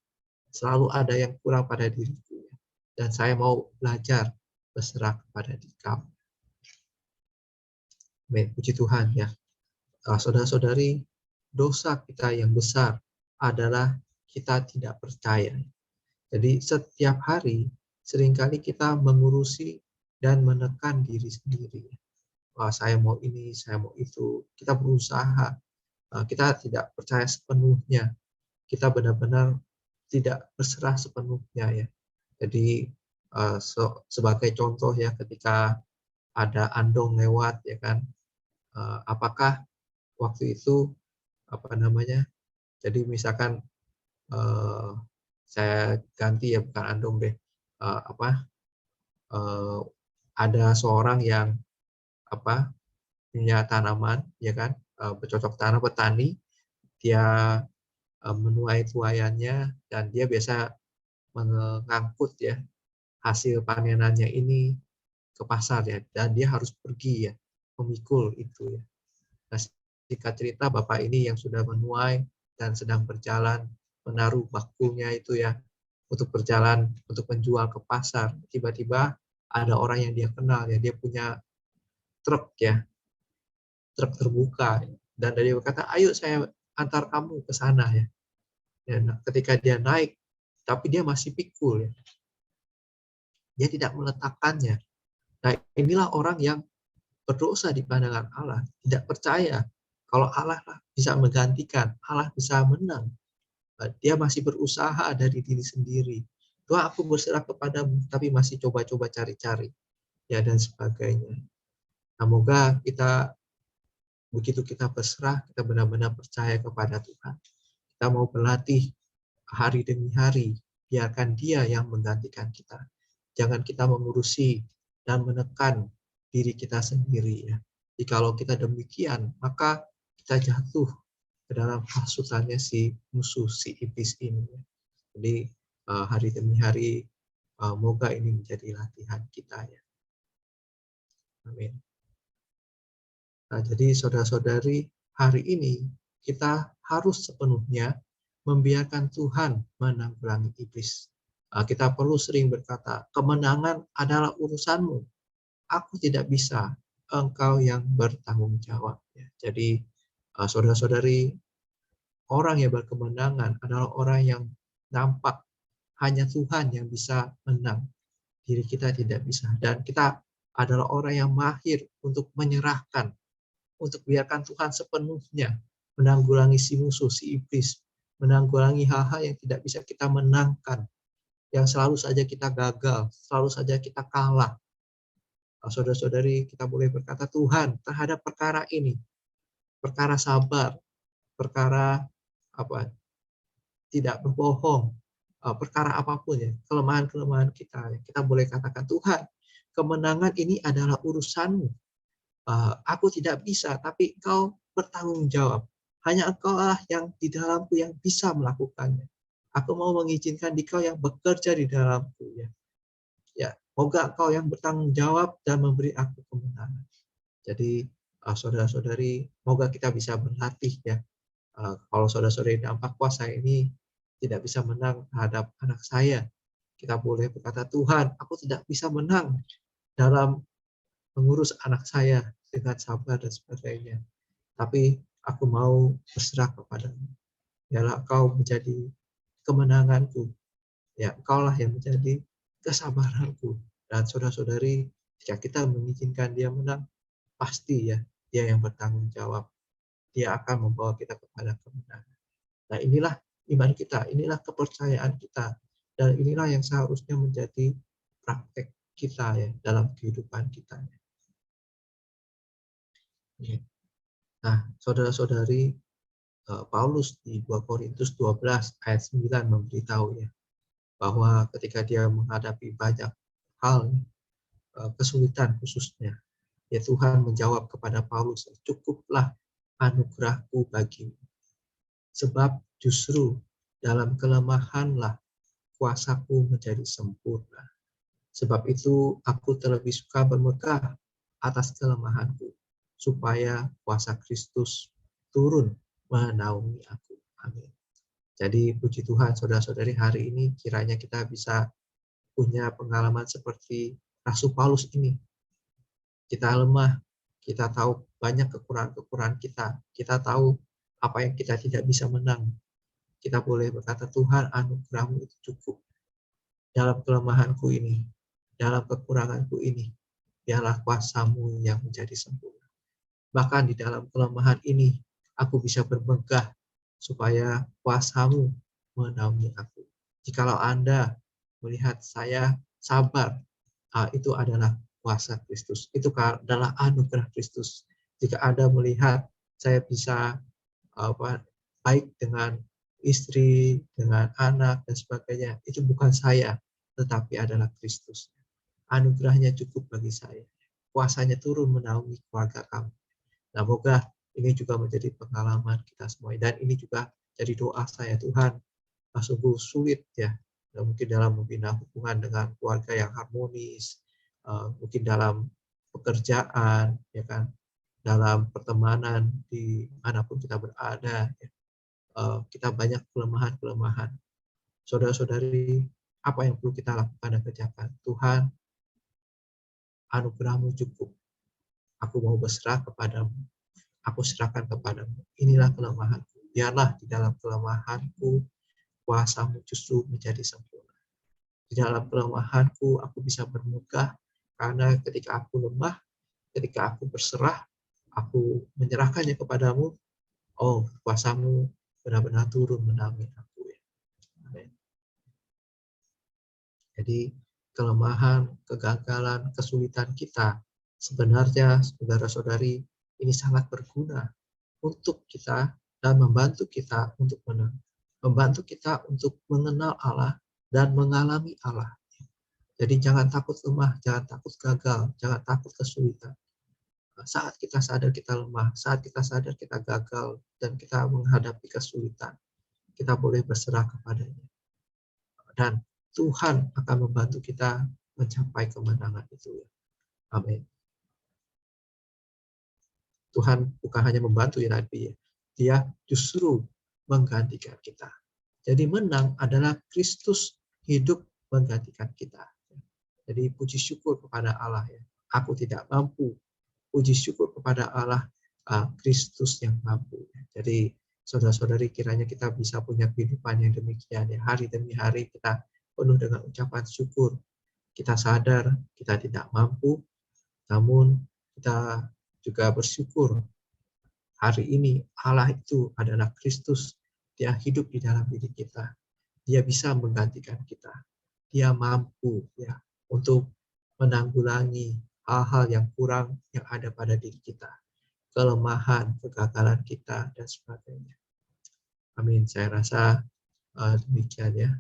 Selalu ada yang kurang pada diriku. Ya. Dan saya mau belajar berserah kepada Engkau. Amin. Puji Tuhan ya. Saudara-saudari, dosa kita yang besar adalah kita tidak percaya. Jadi setiap hari seringkali kita mengurusi dan menekan diri sendiri. Wah, saya mau ini, saya mau itu. Kita berusaha. Kita tidak percaya sepenuhnya. Kita benar-benar tidak berserah sepenuhnya ya. Jadi sebagai contoh ya, ketika ada andong lewat ya kan, apakah waktu itu jadi misalkan saya ganti ya, bukan andong deh, ada seorang yang punya tanaman ya kan, bercocok tanam, petani, dia menuai tuaiannya dan dia biasa mengangkut ya hasil panenannya ini ke pasar ya, dan dia harus pergi ya memikul itu ya. Nah, singkat cerita, bapak ini yang sudah menuai dan sedang berjalan menaruh bakulnya itu ya untuk berjalan untuk menjual ke pasar. Tiba-tiba ada orang yang dia kenal ya, dia punya truk ya, truk terbuka, dan dia berkata, ayo saya antar kamu ke sana ya. Dan ketika dia naik, tapi dia masih pikul ya, dia tidak meletakkannya. Nah, inilah orang yang berdosa di pandangan Allah, tidak percaya kalau Allah bisa menggantikan, Allah bisa menang. Dia masih berusaha dari diri sendiri. Tuhan, aku berserah kepadamu, tapi masih coba-coba cari-cari, ya, dan sebagainya. Semoga kita, begitu kita berserah, kita benar-benar percaya kepada Tuhan. Kita mau berlatih hari demi hari, biarkan Dia yang menggantikan kita. Jangan kita mengurusi dan menekan diri kita sendiri ya. Jikalau kita demikian, maka kita jatuh ke dalam hasutannya si musuh, si iblis ini. Jadi hari demi hari, moga ini menjadi latihan kita ya. Amin. Nah, jadi saudara-saudari, hari ini kita harus sepenuhnya membiarkan Tuhan menanggulangi iblis. Kita perlu sering berkata, kemenangan adalah urusanmu. Aku tidak bisa, engkau yang bertanggung jawab. Ya. Jadi saudara-saudari, orang yang berkemenangan adalah orang yang nampak hanya Tuhan yang bisa menang. Diri kita tidak bisa. Dan kita adalah orang yang mahir untuk menyerahkan, untuk biarkan Tuhan sepenuhnya menanggulangi si musuh, si iblis, menanggulangi hal-hal yang tidak bisa kita menangkan, yang selalu saja kita gagal, selalu saja kita kalah. Saudara-saudari, kita boleh berkata, Tuhan, terhadap perkara ini, perkara sabar, perkara tidak berbohong, perkara apapun ya, kelemahan-kelemahan kita boleh katakan, Tuhan, kemenangan ini adalah urusanmu. Aku tidak bisa, tapi Engkau bertanggung jawab. Hanya Engkau lah yang di dalamku yang bisa melakukannya. Aku mau mengizinkan Engkau yang bekerja di dalamku ya. Ya, moga Engkau yang bertanggung jawab dan memberi aku kemenangan. Jadi saudara-saudari, moga kita bisa berlatih ya. Kalau saudara-saudari dampak kuasa ini tidak bisa menang terhadap anak saya, kita boleh berkata, Tuhan, aku tidak bisa menang dalam mengurus anak saya dengan sabar dan sebagainya. Tapi aku mau berserah kepadamu. Biarlah Engkau menjadi kemenanganku. Ya, Engkaulah yang menjadi kesabaranku. Dan saudara-saudari, jika kita mengizinkan dia menang, pasti ya, dia yang bertanggung jawab. Dia akan membawa kita kepada kemenangan. Nah, inilah iman kita, inilah kepercayaan kita, dan inilah yang seharusnya menjadi praktek kita ya dalam kehidupan kita. Nah, saudara-saudari, Paulus di 2 Korintus 12 ayat 9 memberitahu ya, bahwa ketika dia menghadapi banyak hal, kesulitan khususnya, ya Tuhan menjawab kepada Paulus, cukuplah anugerahku bagimu. Sebab justru dalam kelemahanlah kuasaku menjadi sempurna. Sebab itu aku terlebih suka bermegah atas kelemahanku, supaya kuasa Kristus turun menaungi aku. Amin. Jadi puji Tuhan, saudara-saudari, hari ini kiranya kita bisa punya pengalaman seperti Rasul Paulus ini. Kita lemah, kita tahu banyak kekurangan-kekurangan kita. Kita tahu apa yang kita tidak bisa menang. Kita boleh berkata, Tuhan, anugerah-Mu itu cukup. Dalam kelemahanku ini, dalam kekuranganku ini, biarlah kuasa-Mu yang menjadi sempurna. Bahkan di dalam kelemahan ini, aku bisa bermegah supaya kuasa-Mu menaungi aku. Jikalau Anda melihat saya sabar, itu adalah kuasa Kristus. Itu adalah anugerah Kristus. Jika Anda melihat saya bisa baik dengan istri, dengan anak, dan sebagainya, itu bukan saya, tetapi adalah Kristus. Anugerahnya cukup bagi saya. Kuasanya turun menaungi keluarga kami. Nah, semoga ini juga menjadi pengalaman kita semua. Dan ini juga jadi doa saya, Tuhan, sungguh sulit ya, mungkin dalam membina hubungan dengan keluarga yang harmonis, mungkin dalam pekerjaan, ya kan, dalam pertemanan di manapun kita berada, ya. Kita banyak kelemahan-kelemahan. Saudara-saudari, apa yang perlu kita lakukan dan kerjakan? Tuhan, anugerah-Mu cukup. Aku mau berserah kepadamu. Aku serahkan kepadamu. Inilah kelemahanku. Biarlah di dalam kelemahanku, kuasa-Mu justru menjadi sempurna. Di dalam kelemahanku, aku bisa bermegah, karena ketika aku lemah, ketika aku berserah, aku menyerahkannya kepadamu, oh, kuasa-Mu benar-benar turun menaungi aku. Amin. Jadi, kelemahan, kegagalan, kesulitan kita, sebenarnya, saudara-saudari, ini sangat berguna untuk kita dan membantu kita untuk menang. Membantu kita untuk mengenal Allah dan mengalami Allah. Jadi jangan takut lemah, jangan takut gagal, jangan takut kesulitan. Saat kita sadar kita lemah, saat kita sadar kita gagal, dan kita menghadapi kesulitan, kita boleh berserah kepadanya. Dan Tuhan akan membantu kita mencapai kemenangan itu. Amin. Tuhan bukan hanya membantu ya, tapi Dia justru menggantikan kita. Jadi menang adalah Kristus hidup menggantikan kita. Jadi puji syukur kepada Allah ya. Aku tidak mampu. Puji syukur kepada Allah, Kristus yang mampu. Jadi saudara-saudari, kiranya kita bisa punya kehidupan yang demikian ya. Hari demi hari kita penuh dengan ucapan syukur. Kita sadar kita tidak mampu, namun kita juga bersyukur hari ini Allah itu adalah Kristus. Dia hidup di dalam diri kita. Dia bisa menggantikan kita. Dia mampu ya untuk menanggulangi hal-hal yang kurang yang ada pada diri kita. Kelemahan, kegagalan kita, dan sebagainya. Amin. Saya rasa demikian ya.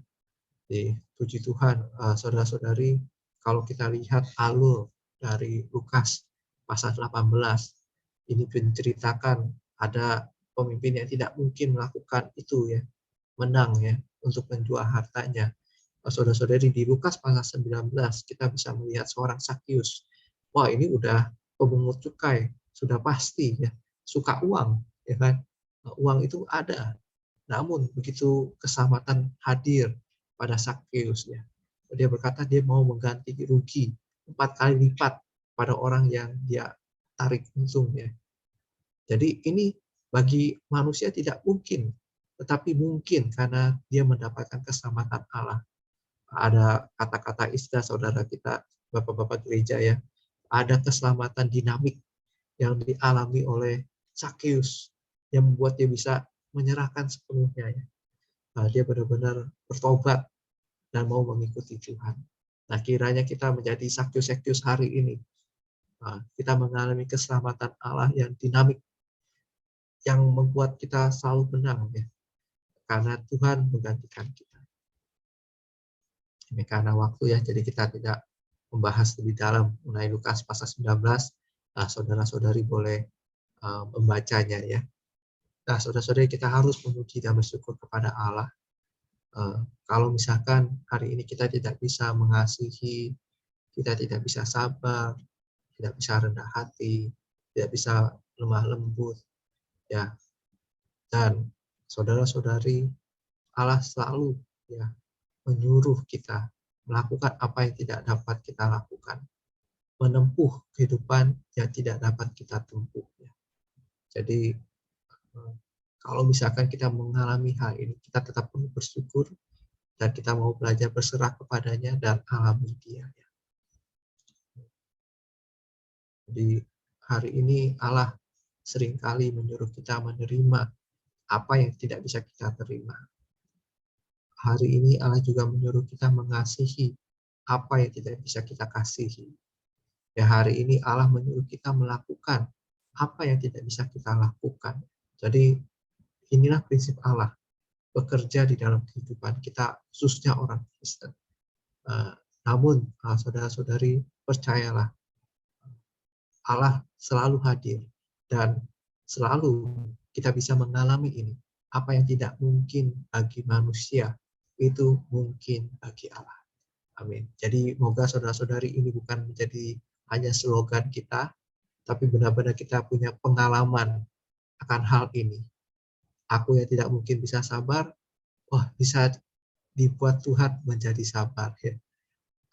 Puji Tuhan, saudara-saudari, kalau kita lihat alur dari Lukas pasal 18, ini menceritakan ada pemimpin yang tidak mungkin melakukan itu ya, menang ya, untuk menjual hartanya. Saudara-saudari, di Lukas pasal 19 kita bisa melihat seorang Sakius. Wah, ini udah pemungut cukai, sudah pasti ya, suka uang, ya kan? Uang itu ada. Namun begitu keselamatan hadir pada Sakius ya, dia berkata dia mau mengganti rugi 4 kali lipat pada orang yang dia tarik untung ya. Jadi ini bagi manusia tidak mungkin, tetapi mungkin karena dia mendapatkan keselamatan Allah. Ada kata-kata istilah saudara kita, bapak-bapak gereja ya, ada keselamatan dinamik yang dialami oleh Sakius yang membuat dia bisa menyerahkan sepenuhnya ya. Dia benar-benar bertobat dan mau mengikuti Tuhan. Nah, kiranya kita menjadi Sakius-Sakius hari ini. Kita mengalami keselamatan Allah yang dinamik, yang membuat kita selalu menang ya. Karena Tuhan menggantikan kita. Ini karena waktu ya, jadi kita tidak membahas lebih dalam mengenai Lukas pasal 19. Saudara-saudari boleh membacanya ya. Nah, saudara-saudari, kita harus memuji dan bersyukur kepada Allah. Kalau misalkan hari ini kita tidak bisa mengasihi kita tidak bisa sabar, tidak bisa rendah hati, tidak bisa lemah lembut, ya. Dan saudara-saudari, Allah selalu ya menyuruh kita melakukan apa yang tidak dapat kita lakukan, menempuh kehidupan yang tidak dapat kita tempuh. Ya. Jadi kalau misalkan kita mengalami hal ini, kita tetap perlu bersyukur dan kita mau belajar berserah kepadanya dan alami Dia. Ya. Jadi hari ini Allah seringkali menyuruh kita menerima apa yang tidak bisa kita terima. Hari ini Allah juga menyuruh kita mengasihi apa yang tidak bisa kita kasihi. Ya, hari ini Allah menyuruh kita melakukan apa yang tidak bisa kita lakukan. Jadi inilah prinsip Allah bekerja di dalam kehidupan kita, khususnya orang Kristen. Namun saudara-saudari, percayalah, Allah selalu hadir dan selalu kita bisa mengalami ini. Apa yang tidak mungkin bagi manusia itu mungkin bagi Allah. Amin. Jadi moga saudara-saudari ini bukan menjadi hanya slogan kita, tapi benar-benar kita punya pengalaman akan hal ini. Aku yang tidak mungkin bisa sabar, bisa dibuat Tuhan menjadi sabar. Ya.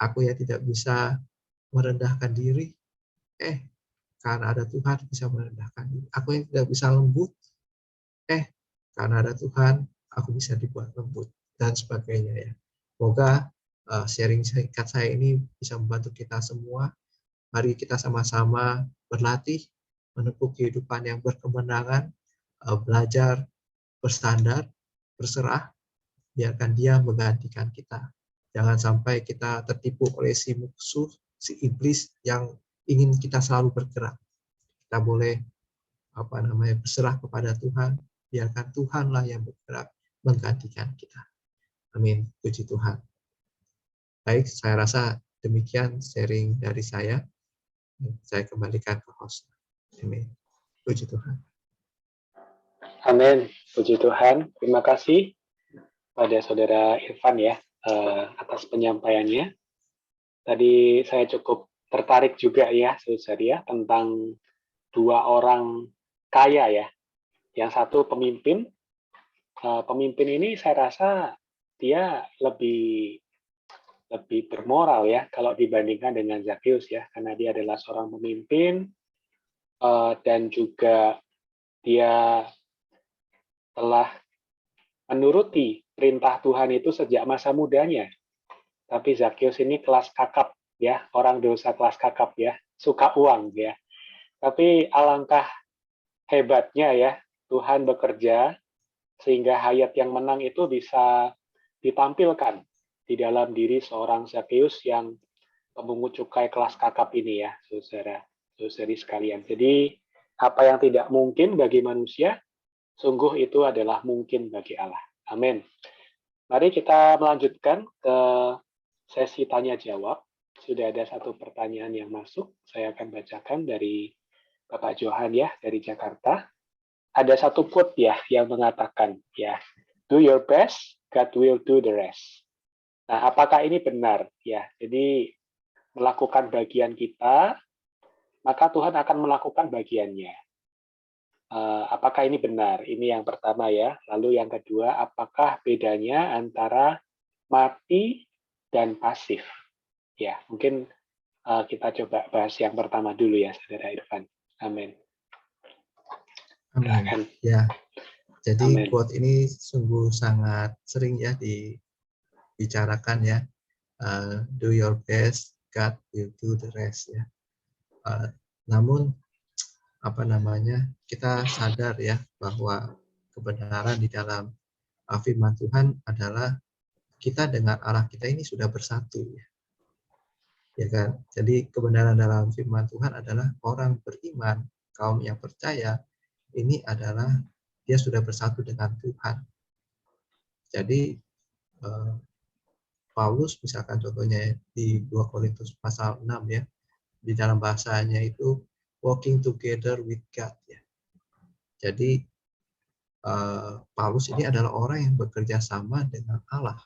Aku yang tidak bisa merendahkan diri, karena ada Tuhan bisa merendahkan diri. Aku yang tidak bisa lembut, karena ada Tuhan, aku bisa dibuat lembut, dan sebagainya. Ya. Semoga sharing singkat saya ini bisa membantu kita semua. Mari kita sama-sama berlatih, menempuh kehidupan yang berkemenangan, belajar, bersandar, berserah, biarkan Dia menggantikan kita. Jangan sampai kita tertipu oleh si musuh, si iblis yang ingin kita selalu bergerak. Kita boleh berserah kepada Tuhan, biarkan Tuhanlah yang bergerak menggantikan kita. Amin. Puji Tuhan. Baik, saya rasa demikian sharing dari saya. Saya kembalikan ke host. Amin. Puji Tuhan. Amin. Puji Tuhan. Terima kasih pada Saudara Irfan ya atas penyampaiannya. Tadi saya cukup tertarik juga ya, saudari ya, tentang dua orang kaya ya. Yang satu pemimpin. Pemimpin ini saya rasa dia lebih bermoral ya kalau dibandingkan dengan Zakheus ya, karena dia adalah seorang pemimpin dan juga dia telah menuruti perintah Tuhan itu sejak masa mudanya. Tapi Zakheus ini kelas kakap ya, orang dosa kelas kakap ya, suka uang ya. Tapi alangkah hebatnya ya, Tuhan bekerja sehingga hayat yang menang itu bisa ditampilkan di dalam diri seorang Zakheus yang pemungut cukai kelas kakap ini ya, saudara-saudari sekalian. Jadi apa yang tidak mungkin bagi manusia, sungguh itu adalah mungkin bagi Allah. Amin. Mari kita melanjutkan ke sesi tanya jawab. Sudah ada satu pertanyaan yang masuk. Saya akan bacakan dari Bapak Johan ya, dari Jakarta. Ada satu quote ya yang mengatakan ya, do your best, God will do the rest. Nah, apakah ini benar ya? Jadi melakukan bagian kita, maka Tuhan akan melakukan bagiannya. Apakah ini benar? Ini yang pertama ya. Lalu yang kedua, apakah bedanya antara mati dan pasif? Ya, mungkin kita coba bahas yang pertama dulu ya, Saudara Irfan. Amin. Amin. Ya, jadi quote ini sungguh sangat sering ya dibicarakan ya. Do your best, God will do the rest ya. Namun kita sadar ya bahwa kebenaran di dalam firman Tuhan adalah kita dengan Allah kita ini sudah bersatu ya. Ya kan? Jadi kebenaran dalam firman Tuhan adalah orang beriman, kaum yang percaya ini adalah dia sudah bersatu dengan Tuhan. Jadi Paulus misalkan contohnya di 2 Korintus pasal 6 ya, di dalam bahasanya itu walking together with God ya. Jadi Paulus ini adalah orang yang bekerja sama dengan Allah.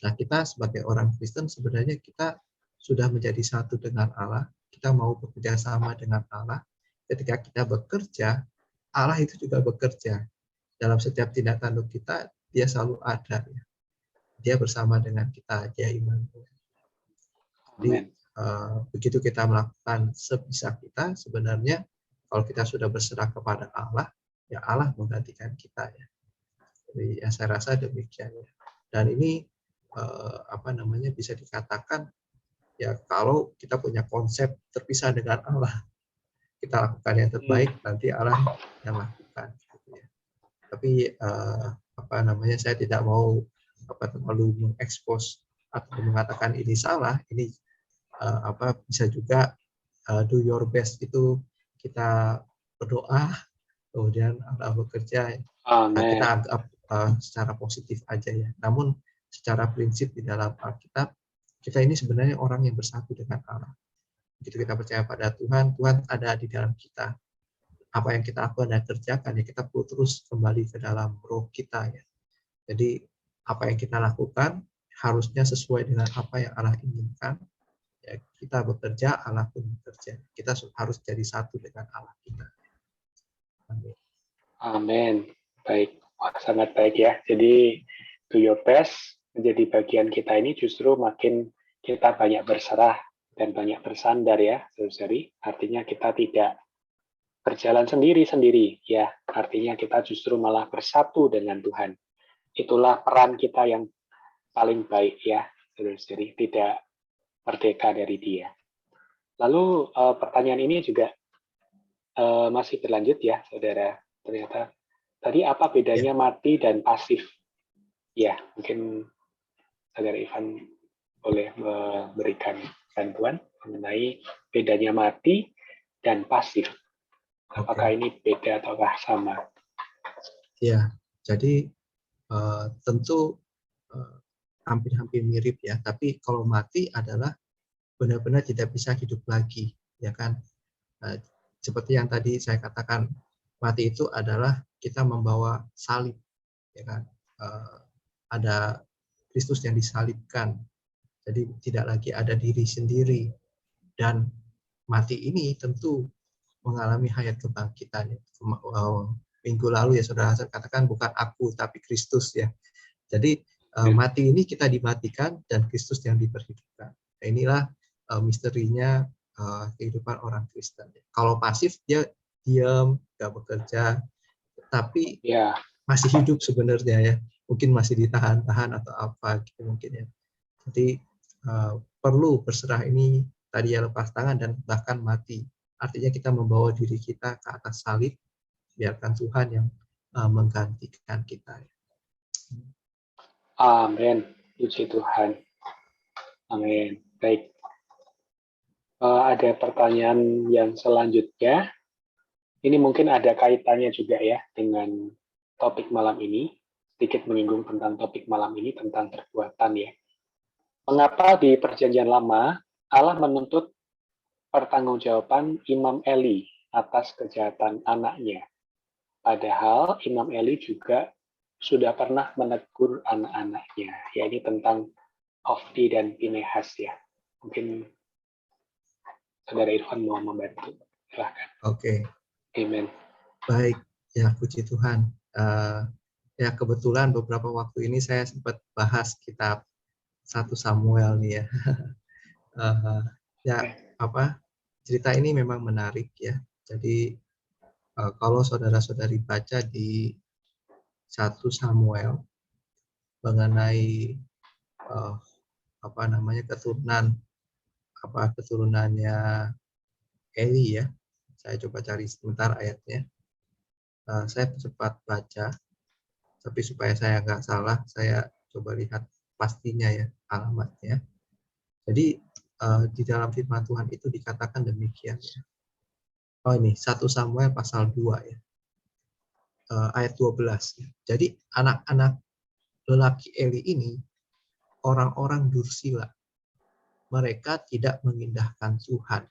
Nah, kita sebagai orang Kristen sebenarnya kita sudah menjadi satu dengan Allah, kita mau bekerja sama dengan Allah. Ketika kita bekerja, Allah itu juga bekerja. Dalam setiap tindak tanduk kita, dia selalu ada. Ya. Dia bersama dengan kita, dia Immanuel. Jadi begitu kita melakukan sebisa kita, sebenarnya kalau kita sudah berserah kepada Allah, ya Allah menggantikan kita. Ya. Jadi ya saya rasa demikian. Ya. Dan ini bisa dikatakan ya kalau kita punya konsep terpisah dengan Allah, kita lakukan yang terbaik, nanti Allah yang lakukan. Gitu ya. Tapi saya tidak mau terlalu mengekspos atau mengatakan ini salah, ini bisa juga do your best itu kita berdoa, kemudian Allah bekerja, kita anggap secara positif aja ya. Namun secara prinsip di dalam Alkitab, kita ini sebenarnya orang yang bersatu dengan Allah. Begitu kita percaya pada Tuhan, Tuhan ada di dalam kita. Apa yang kita lakukan dan kerjakan, ya kita perlu terus kembali ke dalam roh kita ya. Jadi apa yang kita lakukan harusnya sesuai dengan apa yang Allah inginkan. Ya, kita bekerja, Allah pun bekerja. Kita harus jadi satu dengan Allah kita. Amin. Amin. Baik, sangat baik ya. Jadi do your best menjadi bagian kita ini justru makin kita banyak berserah dan banyak bersandar ya, saudari. Artinya kita tidak berjalan sendiri-sendiri ya. Artinya kita justru malah bersatu dengan Tuhan. Itulah peran kita yang paling baik ya, saudari. Tidak merdeka dari Dia. Lalu pertanyaan ini juga masih berlanjut ya, saudara. Ternyata tadi apa bedanya mati dan pasif? Ya, mungkin saudara Ivan boleh memberikan bantuan mengenai bedanya mati dan pasif. Apakah ini beda ataukah sama? Ya, jadi tentu hampir-hampir mirip ya. Tapi kalau mati adalah benar-benar tidak bisa hidup lagi, ya kan? Seperti yang tadi saya katakan, mati itu adalah kita membawa salib, ya kan? Ada Kristus yang disalibkan, jadi tidak lagi ada diri sendiri. Dan mati ini tentu mengalami hayat kebangkitan. Minggu lalu ya saudara Hasan katakan bukan aku tapi Kristus ya. Jadi mati ini kita dimatikan dan Kristus yang diperhidupkan. Nah, inilah misterinya kehidupan orang Kristen. Kalau pasif dia diam, nggak bekerja, tapi masih hidup sebenarnya ya. Mungkin masih ditahan-tahan atau apa gitu mungkin ya. Jadi perlu berserah ini tadi ya, lepas tangan dan bahkan mati. Artinya kita membawa diri kita ke atas salib, biarkan Tuhan yang menggantikan kita. Amin. Puji Tuhan. Amin. Baik. Ada pertanyaan yang selanjutnya. Ini mungkin ada kaitannya juga ya dengan topik malam ini. Sedikit menyinggung tentang topik malam ini tentang perbuatan ya. Mengapa di Perjanjian Lama Allah menuntut pertanggungjawaban Imam Eli atas kejahatan anaknya? Padahal Imam Eli juga sudah pernah menegur anak-anaknya. Ya, ini tentang Hofni dan Pinehas ya. Mungkin saudara Irfan mau membantu. Silahkan. Oke. Amen. Baik, ya puji Tuhan. Ya kebetulan beberapa waktu ini saya sempat bahas kitab 1 Samuel nih ya. Cerita ini memang menarik ya. Jadi kalau saudara-saudari baca di 1 Samuel mengenai keturunannya Eli ya. Saya coba cari sebentar ayatnya. Saya cepat baca, tapi supaya saya nggak salah, saya coba lihat pastinya ya alamatnya. Jadi di dalam firman Tuhan itu dikatakan demikian ya. Oh ini 1 Samuel pasal 2 ya. Ayat 12. Jadi anak-anak lelaki Eli ini orang-orang dursila. Mereka tidak mengindahkan Tuhan.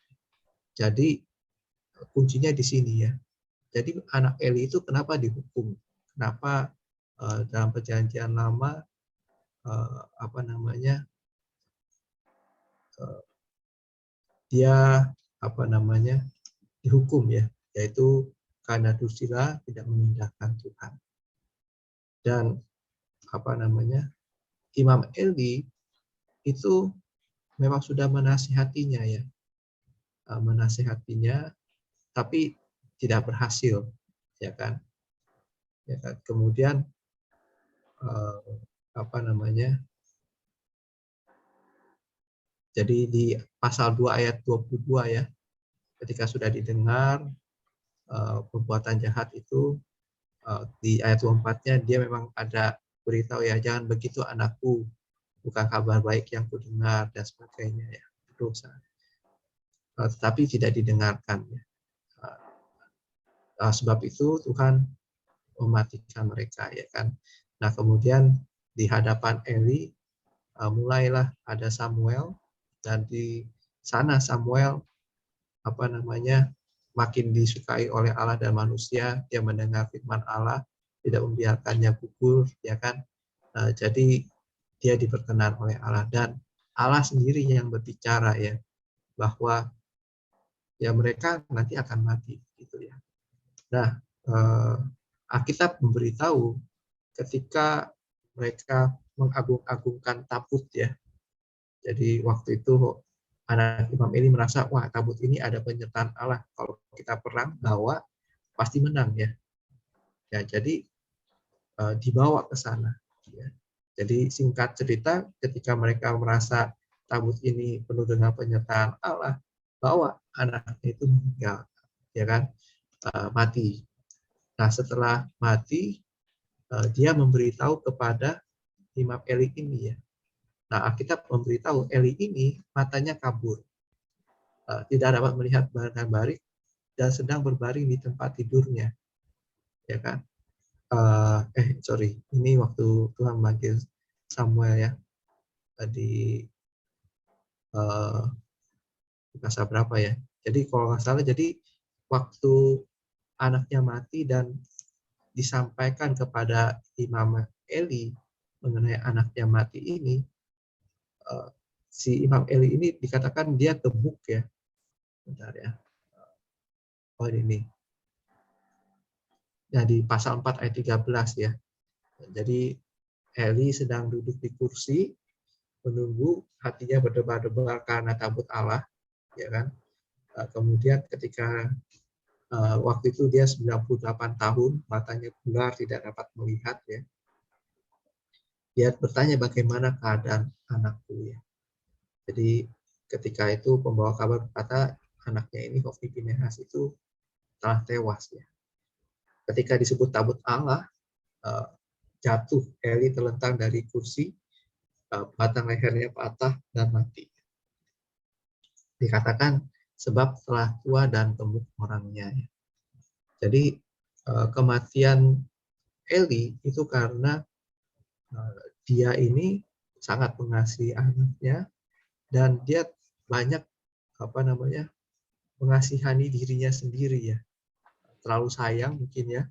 Jadi kuncinya di sini ya. Jadi anak Eli itu kenapa dihukum? Kenapa dalam Perjanjian Lama dia dihukum ya, yaitu karena dursila tidak mengindahkan Tuhan. Dan Imam Eli itu memang sudah menasihatinya ya, tapi tidak berhasil, ya kan? Kemudian jadi di pasal 2 ayat 22 ya, ketika sudah didengar perbuatan jahat itu, di ayat 24-nya dia memang ada beritahu ya, jangan begitu anakku, bukan kabar baik yang kudengar dan sebagainya ya, dosa. Tetapi tidak didengarkan ya. Sebab itu Tuhan mematikan mereka ya kan. Nah kemudian di hadapan Eli mulailah ada Samuel, dan di sana Samuel makin disukai oleh Allah dan manusia. Dia mendengar firman Allah, tidak membiarkannya gugur ya kan. Jadi dia diperkenan oleh Allah, dan Allah sendiri yang berbicara ya, bahwa ya mereka nanti akan mati gitu ya. Nah, Alkitab memberitahu ketika mereka mengagung-agungkan tabut ya. Jadi waktu itu anak Imam Eli merasa, wah tabut ini ada penyertaan Allah. Kalau kita perang bawa pasti menang ya. Ya jadi dibawa ke sana. Ya. Jadi singkat cerita, ketika mereka merasa tabut ini penuh dengan penyertaan Allah, bawa anaknya itu meninggal, ya kan, mati. Nah setelah mati, dia memberitahu kepada Imam Eli ini ya. Nah Alkitab memberitahu Eli ini matanya kabur, tidak dapat melihat dengan baik, dan sedang berbaring di tempat tidurnya, ya kan. Ini waktu Tuhan memanggil Samuel ya, di pasal berapa ya. Jadi kalau nggak salah, jadi waktu anaknya mati dan disampaikan kepada Imam Eli mengenai anaknya mati ini, si Imam Eli ini dikatakan dia gemuk ya. Bentar ya. Oh ini. Nah, di pasal 4 ayat 13 ya. Jadi Eli sedang duduk di kursi menunggu, hatinya berdebar-debar karena tabut Allah, ya kan. Kemudian ketika waktu itu dia 98 tahun, matanya bular, tidak dapat melihat ya. Dia bertanya bagaimana keadaan anakku ya. Jadi ketika itu pembawa kabar berkata anaknya ini Hofni Pinehas itu telah tewas ya. Ketika disebut tabut Allah, jatuh, Eli terlentang dari kursi, batang lehernya patah dan mati. Dikatakan sebab telah tua dan gemuk orangnya. Jadi kematian Eli itu karena dia ini sangat mengasihi anaknya, dan dia banyak mengasihani dirinya sendiri ya, terlalu sayang mungkin ya,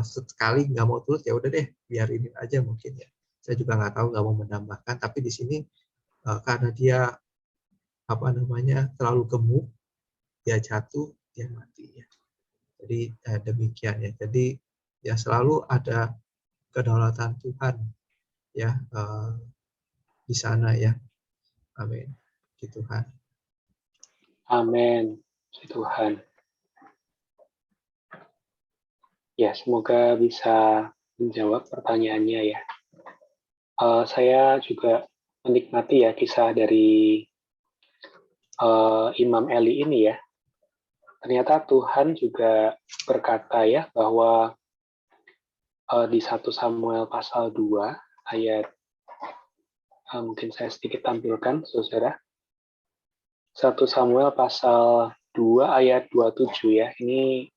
sekali nggak mau turut ya udah deh biarin aja mungkin ya. Saya juga nggak tahu, nggak mau menambahkan, tapi di sini karena dia terlalu gemuk, dia jatuh, dia mati ya. Jadi demikian ya. Jadi ya selalu ada kedaulatan Tuhan ya di sana ya. Amin. Puji Tuhan. Amin. Puji Tuhan. Ya, semoga bisa menjawab pertanyaannya ya. Saya juga menikmati ya kisah dari Imam Eli ini ya. Ternyata Tuhan juga berkata ya bahwa di 1 Samuel pasal 2 ayat mungkin saya sedikit tampilkan saudara. 1 Samuel pasal 2 ayat 27 ya. Ini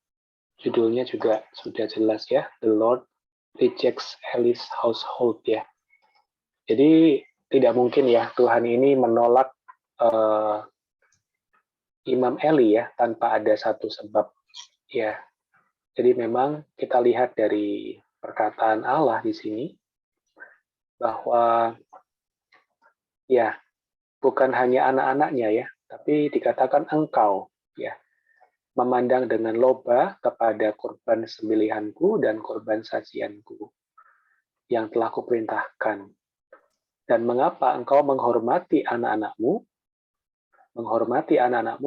judulnya juga sudah jelas ya. The Lord rejects Eli's household ya. Jadi tidak mungkin ya Tuhan ini menolak Imam Eli ya tanpa ada satu sebab ya. Jadi memang kita lihat dari perkataan Allah di sini bahwa ya bukan hanya anak-anaknya ya, tapi dikatakan engkau, ya, memandang dengan loba kepada korban sembelihanku dan korban sajianku yang telah kuperintahkan. Dan mengapa engkau menghormati anak-anakmu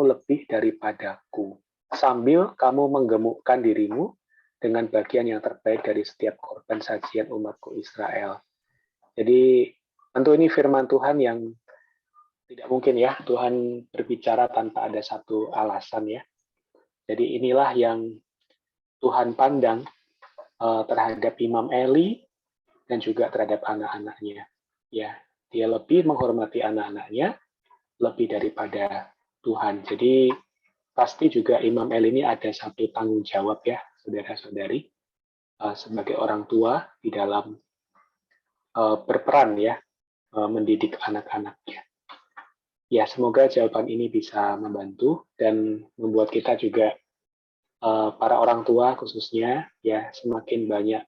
lebih daripadaku, sambil kamu menggemukkan dirimu dengan bagian yang terbaik dari setiap korban sajian umatku Israel. Jadi tentu ini firman Tuhan yang tidak mungkin ya Tuhan berbicara tanpa ada satu alasan ya. Jadi inilah yang Tuhan pandang terhadap Imam Eli dan juga terhadap anak-anaknya. Ya, dia lebih menghormati anak-anaknya lebih daripada Tuhan. Jadi pasti juga Imam Eli ini ada satu tanggung jawab ya, saudara-saudari, sebagai orang tua di dalam berperan ya, mendidik anak-anaknya. Ya, semoga jawaban ini bisa membantu dan membuat kita juga para orang tua khususnya ya semakin banyak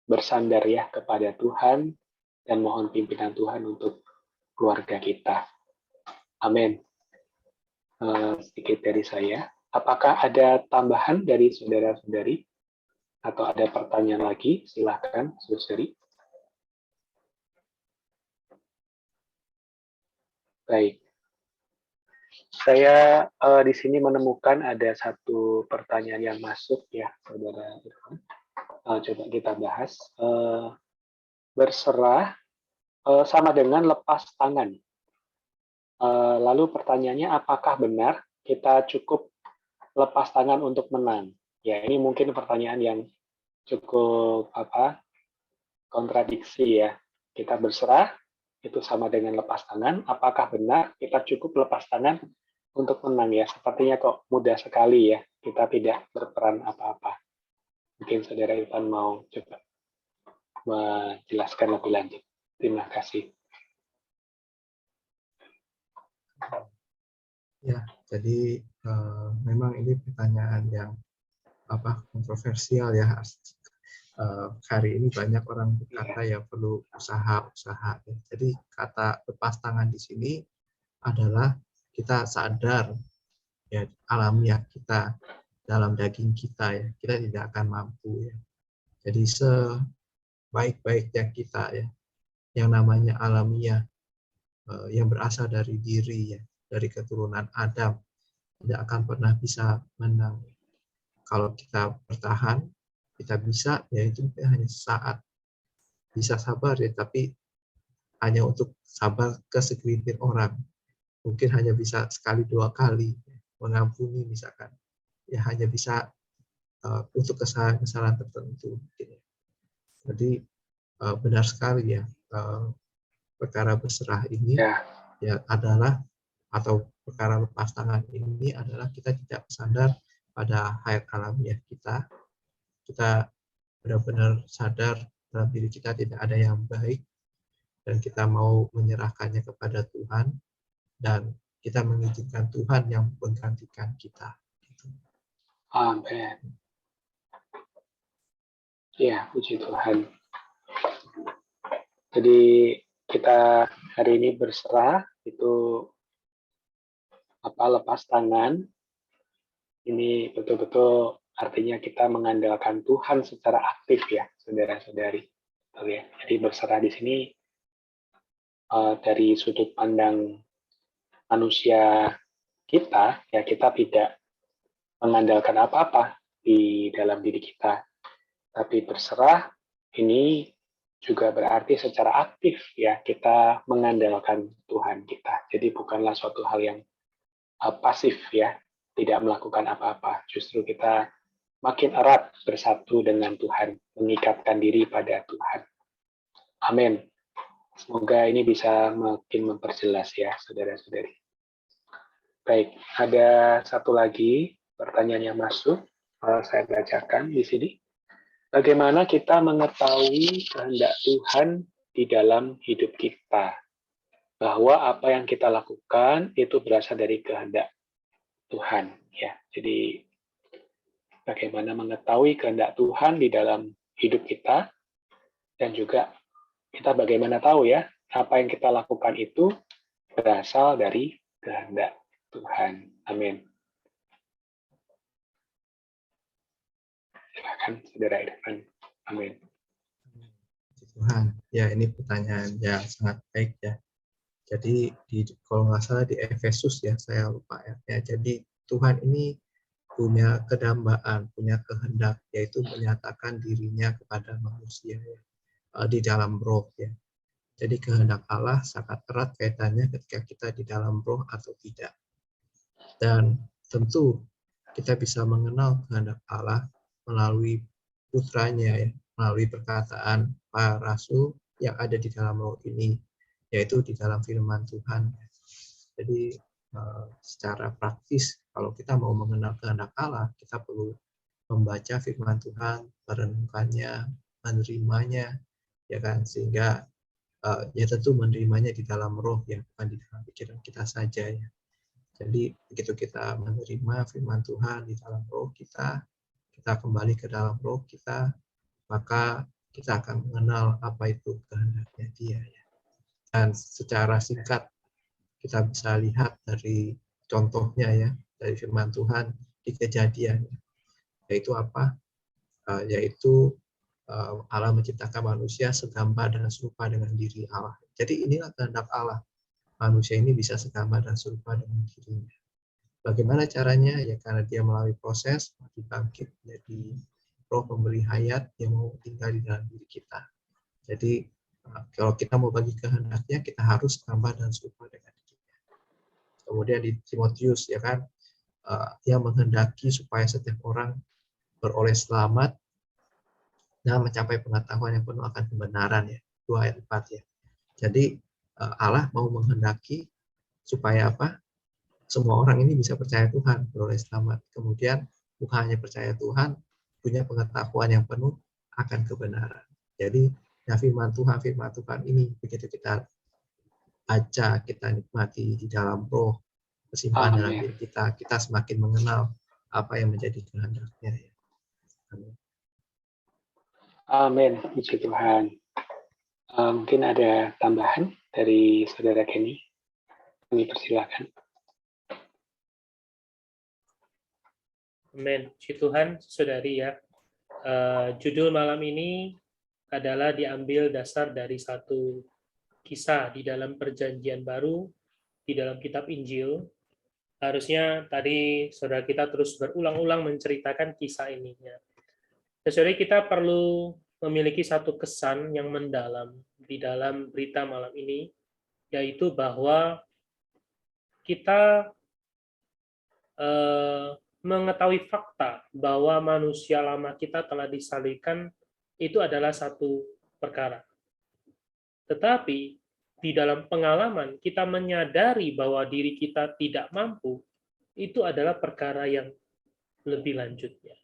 bersandar ya kepada Tuhan dan mohon pimpinan Tuhan untuk keluarga kita. Amin. Sedikit dari saya. Apakah ada tambahan dari saudara-saudari? Atau ada pertanyaan lagi? Silakan, saudari. Baik. Saya di sini menemukan ada satu pertanyaan yang masuk ya, saudara Irfan. Coba kita bahas. Berserah sama dengan lepas tangan. Lalu pertanyaannya, apakah benar kita cukup lepas tangan untuk menang? Ya, ini mungkin pertanyaan yang cukup kontradiksi ya. Kita berserah itu sama dengan lepas tangan. Apakah benar kita cukup lepas tangan untuk menang ya? Sepertinya kok mudah sekali ya. Kita tidak berperan apa-apa. Mungkin saudara Irfan mau coba menjelaskan lebih lanjut. Terima kasih. Ya, jadi memang ini pertanyaan yang kontroversial ya. Hari ini banyak orang berkata ya perlu usaha. Jadi kata lepas tangan di sini adalah kita sadar ya alamiah kita dalam daging kita ya, kita tidak akan mampu ya. Jadi sebaik-baiknya kita ya, yang namanya alamiah yang berasal dari diri ya, dari keturunan Adam, tidak akan pernah bisa menang. Kalau kita bertahan, kita bisa, yaitu hanya saat bisa sabar ya, tapi hanya untuk sabar ke segelintir orang. Mungkin hanya bisa sekali dua kali mengampuni misalkan, ya hanya bisa untuk kesalahan-kesalahan tertentu. Jadi benar sekali ya, perkara berserah ini ya adalah, atau perkara lepas tangan ini adalah kita tidak bersandar pada hayat alamiah kita. Kita benar-benar sadar dalam diri kita tidak ada yang baik dan kita mau menyerahkannya kepada Tuhan dan kita mengizinkan Tuhan yang menggantikan kita. Amin. Ya, puji Tuhan. Jadi kita hari ini berserah itu lepas tangan. Ini betul-betul artinya kita mengandalkan Tuhan secara aktif ya, saudara-saudari. Jadi berserah di sini dari sudut pandang manusia kita, ya kita tidak mengandalkan apa-apa di dalam diri kita. Tapi berserah ini juga berarti secara aktif ya kita mengandalkan Tuhan kita. Jadi bukanlah suatu hal yang pasif ya, tidak melakukan apa-apa. Justru kita makin erat bersatu dengan Tuhan, mengikatkan diri pada Tuhan. Amin. Semoga ini bisa makin memperjelas ya, saudara-saudari. Baik, ada satu lagi pertanyaan yang masuk. Saya bacakan di sini. Bagaimana kita mengetahui kehendak Tuhan di dalam hidup kita? Bahwa apa yang kita lakukan itu berasal dari kehendak Tuhan. Ya, jadi bagaimana mengetahui kehendak Tuhan di dalam hidup kita, dan juga kita bagaimana tahu ya apa yang kita lakukan itu berasal dari kehendak Tuhan. Amin. Silakan, Saudara Irfan. Amin. Puji Tuhan. Ya, ini pertanyaan yang sangat baik ya. Jadi kalau nggak salah di Efesus ya, saya lupa ya. Jadi Tuhan ini punya kedambaan, punya kehendak, yaitu menyatakan dirinya kepada manusia ya, di dalam roh ya. Jadi kehendak Allah sangat erat kaitannya ketika kita di dalam roh atau tidak. Dan tentu kita bisa mengenal kehendak Allah melalui putranya ya, melalui perkataan para rasul yang ada di dalam roh ini, yaitu di dalam firman Tuhan. Jadi secara praktis kalau kita mau mengenal kehendak Allah, kita perlu membaca firman Tuhan, merenungkannya, menerimanya, ya kan, sehingga ya tentu menerimanya di dalam roh ya, bukan di dalam pikiran kita saja ya. Jadi begitu kita menerima firman Tuhan di dalam roh kita kembali ke dalam roh kita, maka kita akan mengenal apa itu kehendaknya Dia ya. Dan secara singkat kita bisa lihat dari contohnya ya, dari firman Tuhan di Kejadian, yaitu apa? Yaitu Allah menciptakan manusia segambar dan serupa dengan diri Allah. Jadi inilah kehendak Allah. Manusia ini bisa segambar dan serupa dengan dirinya. Bagaimana caranya? Ya karena dia melalui proses mati bangkit menjadi roh pemberi hayat yang mau tinggal di dalam diri kita. Jadi kalau kita mau bagi kehendaknya, kita harus segambar dan serupa dengan dirinya. Kemudian di Timotius ya kan, yang menghendaki supaya setiap orang beroleh selamat dan mencapai pengetahuan yang penuh akan kebenaran ya, 2 ayat 4 ya. Jadi Allah mau menghendaki supaya apa? Semua orang ini bisa percaya Tuhan, beroleh selamat. Kemudian bukan hanya percaya Tuhan, punya pengetahuan yang penuh akan kebenaran. Jadi ya firman Tuhan ini begitu kita baca, kita nikmati di dalam roh, bersimpan dalam diri kita semakin mengenal apa yang menjadi kehendaknya ya. Amin. Amin, puji Tuhan. Mungkin ada tambahan dari Saudara Kenny? Kami persilakan. Amin, puji Tuhan, saudari ya. Judul malam ini adalah diambil dasar dari satu kisah di dalam Perjanjian Baru, di dalam kitab Injil. Harusnya tadi saudara kita terus berulang-ulang menceritakan kisah ini. Ya. Saudara kita perlu memiliki satu kesan yang mendalam di dalam berita malam ini, yaitu bahwa kita mengetahui fakta bahwa manusia lama kita telah disalibkan itu adalah satu perkara. Tetapi di dalam pengalaman kita menyadari bahwa diri kita tidak mampu, itu adalah perkara yang lebih lanjutnya.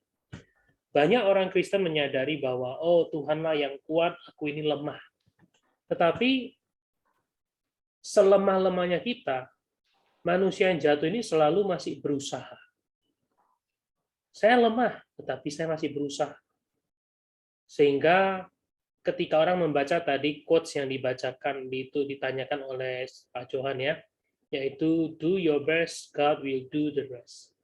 Banyak orang Kristen menyadari bahwa, oh Tuhanlah yang kuat, aku ini lemah. Tetapi selemah-lemahnya kita, manusia yang jatuh ini selalu masih berusaha. Saya lemah, tetapi saya masih berusaha. Sehingga ketika orang membaca tadi quotes yang dibacakan, itu ditanyakan oleh Pak Johan ya, yaitu do your best, God will do the rest.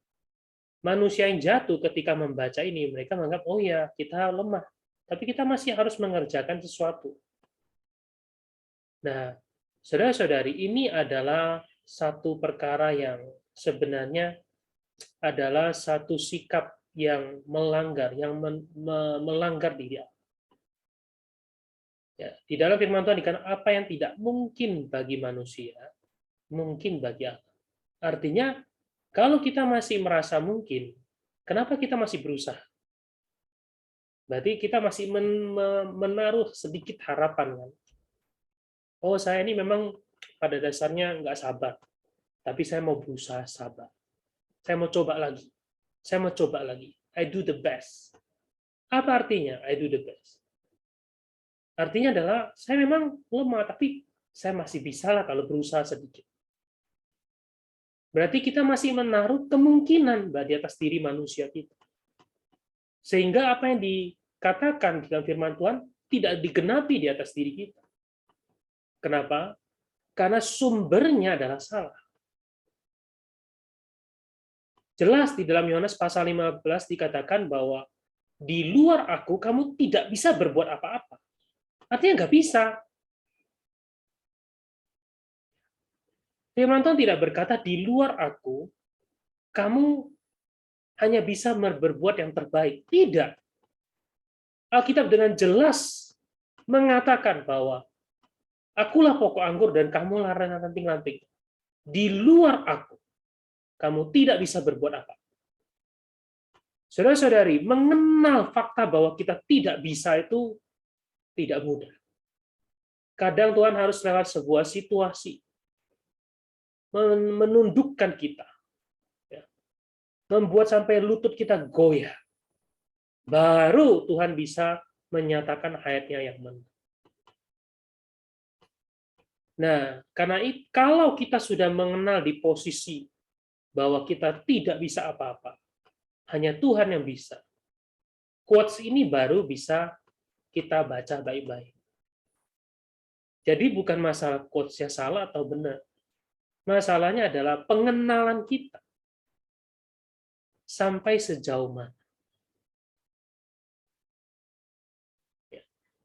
Manusia yang jatuh ketika membaca ini, mereka menganggap, oh ya, kita lemah. Tapi kita masih harus mengerjakan sesuatu. Nah, saudara-saudari, ini adalah satu perkara yang sebenarnya adalah satu sikap yang melanggar, melanggar diri Allah. Ya, di dalam firman Tuhan dikatakan apa yang tidak mungkin bagi manusia, mungkin bagi Allah. Artinya, kalau kita masih merasa mungkin, kenapa kita masih berusaha? Berarti kita masih menaruh sedikit harapan. Kan? Oh, saya ini memang pada dasarnya nggak sabar, tapi saya mau berusaha sabar. Saya mau coba lagi. Saya mau coba lagi. I do the best. Apa artinya I do the best? Artinya adalah saya memang lemah, tapi saya masih bisa lah kalau berusaha sedikit. Berarti kita masih menaruh kemungkinan di atas diri manusia kita. Sehingga apa yang dikatakan dalam firman Tuhan tidak digenapi di atas diri kita. Kenapa? Karena sumbernya adalah salah. Jelas di dalam Yohanes pasal 15 dikatakan bahwa di luar aku kamu tidak bisa berbuat apa-apa. Artinya nggak bisa. Firman Tuhan tidak berkata di luar aku kamu hanya bisa berbuat yang terbaik. Tidak. Alkitab dengan jelas mengatakan bahwa akulah pokok anggur dan kamulah ranting-ranting. Di luar aku kamu tidak bisa berbuat apa. Saudara-saudari, mengenal fakta bahwa kita tidak bisa itu tidak mudah. Kadang Tuhan harus lewat sebuah situasi menundukkan kita, ya, membuat sampai lutut kita goyah. Baru Tuhan bisa menyatakan hayatnya yang benar. Nah, karena itu, kalau kita sudah mengenal di posisi bahwa kita tidak bisa apa-apa, hanya Tuhan yang bisa. Quotes ini baru bisa kita baca baik-baik. Jadi bukan masalah quotes-nya salah atau benar. Masalahnya adalah pengenalan kita. Sampai sejauh mana.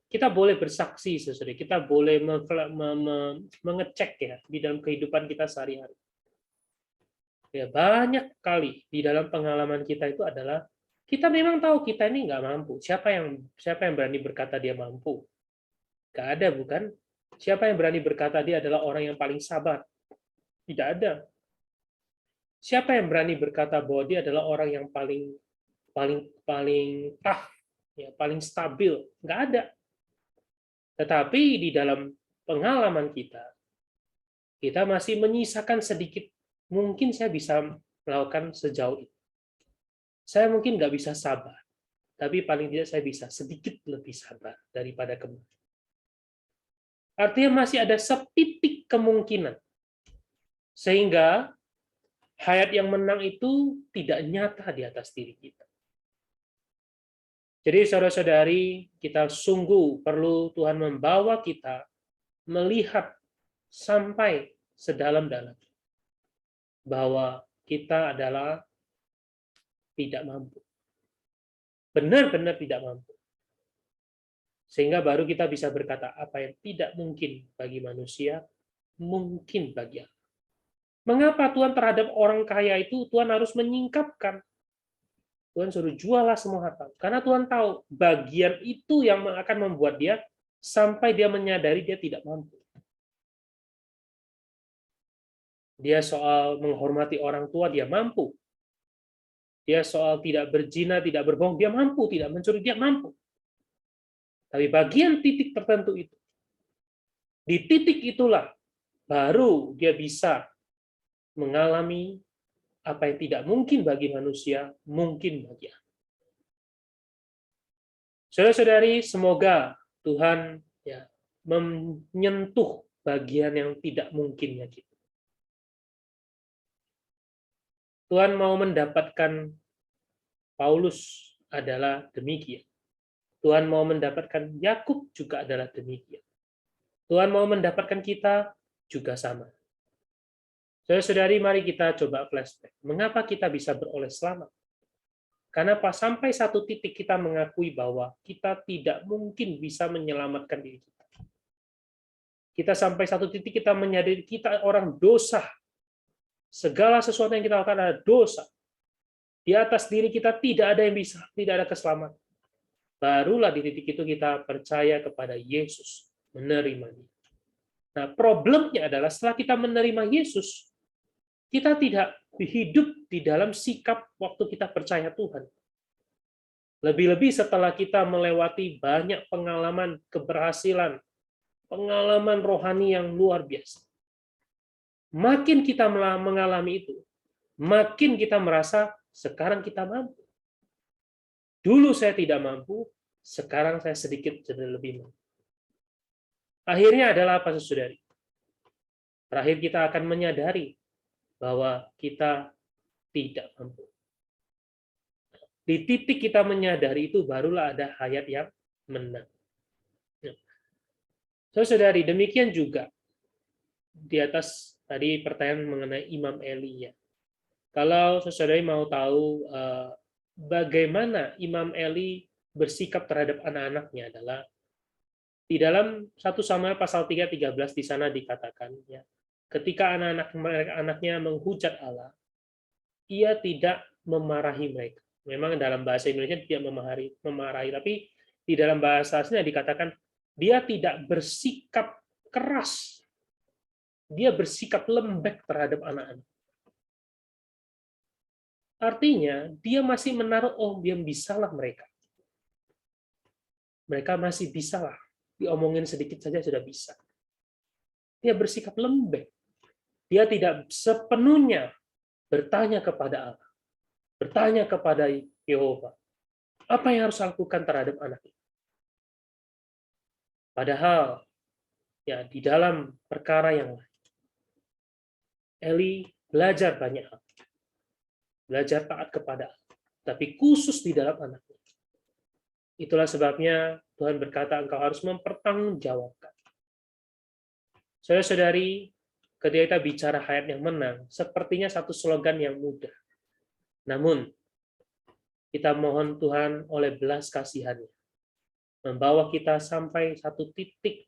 Kita boleh bersaksi, saudara. Kita boleh mengecek ya di dalam kehidupan kita sehari-hari. Ya, banyak kali di dalam pengalaman kita itu adalah kita memang tahu kita ini nggak mampu. Siapa yang berani berkata dia mampu? Nggak ada, bukan? Siapa yang berani berkata dia adalah orang yang paling sabar? Tidak ada. Siapa yang berani berkata bahwa dia adalah orang yang paling tough, ya, paling stabil? Nggak ada. Tetapi di dalam pengalaman kita masih menyisakan sedikit. Mungkin saya bisa melakukan sejauh itu. Saya mungkin nggak bisa sabar, tapi paling tidak saya bisa sedikit lebih sabar daripada kemarin. Artinya masih ada setitik kemungkinan. Sehingga hayat yang menang itu tidak nyata di atas diri kita. Jadi saudara-saudari, kita sungguh perlu Tuhan membawa kita melihat sampai sedalam-dalam bahwa kita adalah tidak mampu. Benar-benar tidak mampu. Sehingga baru kita bisa berkata, apa yang tidak mungkin bagi manusia, mungkin bagi Allah. Mengapa Tuhan terhadap orang kaya itu, Tuhan harus menyingkapkan. Tuhan suruh jualah semua harta. Karena Tuhan tahu, bagian itu yang akan membuat dia, sampai dia menyadari dia tidak mampu. Dia soal menghormati orang tua, dia mampu. Dia soal tidak berzina, tidak berbohong, dia mampu. Tidak mencuri, dia mampu. Tapi bagian titik tertentu itu, di titik itulah baru dia bisa mengalami apa yang tidak mungkin bagi manusia, mungkin bagi Allah. Saudara-saudari, semoga Tuhan ya menyentuh bagian yang tidak mungkinnya kita. Tuhan mau mendapatkan Paulus adalah demikian. Tuhan mau mendapatkan Yakub juga adalah demikian. Tuhan mau mendapatkan kita juga sama. Saudara-saudari, mari kita coba flashback. Mengapa kita bisa beroleh selamat? Karena sampai satu titik kita mengakui bahwa kita tidak mungkin bisa menyelamatkan diri kita. Kita sampai satu titik kita menyadari kita orang dosa. Segala sesuatu yang kita lakukan adalah dosa. Di atas diri kita tidak ada yang bisa, tidak ada keselamatan. Barulah di titik itu kita percaya kepada Yesus, menerima Dia. Nah, problemnya adalah setelah kita menerima Yesus, kita tidak hidup di dalam sikap waktu kita percaya Tuhan. Lebih-lebih setelah kita melewati banyak pengalaman keberhasilan, pengalaman rohani yang luar biasa. Makin kita mengalami itu, makin kita merasa sekarang kita mampu. Dulu saya tidak mampu, sekarang saya sedikit jadi lebih mampu. Akhirnya adalah apa, saudari? Terakhir kita akan menyadari bahwa kita tidak mampu. Di titik kita menyadari itu barulah ada hayat yang menang. Saudari, demikian juga di atas tadi pertanyaan mengenai Imam Eli ya. Kalau saudara mau tahu bagaimana Imam Eli bersikap terhadap anak-anaknya adalah di dalam 1 Samuel pasal 3:13 di sana dikatakan ya, ketika anaknya menghujat Allah, ia tidak memarahi mereka. Memang dalam bahasa Indonesia tidak memarahi, tapi di dalam bahasa aslinya dikatakan dia tidak bersikap keras. Dia bersikap lembek terhadap anak-anak. Artinya, dia masih menaruh, dia bisalah mereka. Mereka masih bisalah. Diomongin sedikit saja sudah bisa. Dia bersikap lembek. Dia tidak sepenuhnya bertanya kepada Allah. Bertanya kepada Yehova. Apa yang harus lakukan terhadap anak ini? Padahal, ya di dalam perkara yang lain, Eli belajar banyak hal. Belajar taat kepada Allah. Tapi khusus di dalam anaknya. Itulah sebabnya Tuhan berkata, engkau harus mempertanggungjawabkan. Saudara-saudari, ketika kita bicara hayat yang menang, sepertinya satu slogan yang mudah. Namun, kita mohon Tuhan oleh belas kasihan-Nya, membawa kita sampai satu titik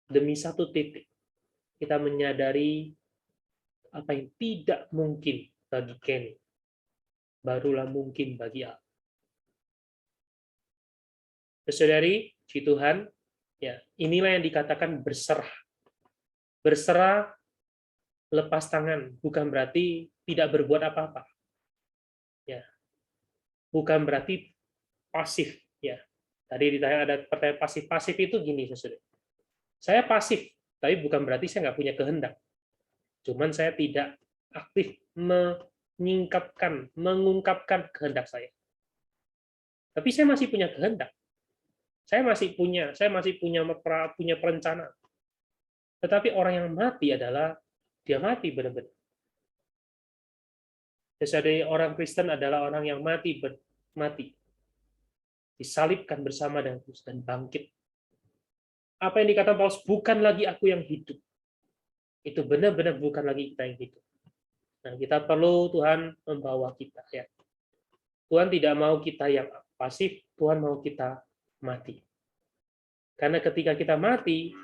demi satu titik. Kita menyadari apa yang tidak mungkin bagi Kenny, barulah mungkin bagi Allah. Saudari, puji Tuhan, ya, inilah yang dikatakan berserah. Berserah, lepas tangan, bukan berarti tidak berbuat apa-apa. Ya. Bukan berarti pasif, ya. Tadi ditanya ada pertanyaan pasif itu gini, saudara. Saya pasif, tapi bukan berarti saya nggak punya kehendak. Cuman saya tidak aktif mengungkapkan kehendak saya. Tapi saya masih punya kehendak. Saya masih punya perencanaan. Tetapi orang yang mati adalah dia mati benar-benar. Jadi orang Kristen adalah orang yang mati, disalibkan bersama dengan Kristus dan bangkit. Apa yang dikatakan Paulus, bukan lagi aku yang hidup. Itu benar-benar bukan lagi kita yang hidup. Nah, kita perlu Tuhan membawa kita. Ya. Tuhan tidak mau kita yang pasif, Tuhan mau kita mati. Karena ketika kita mati,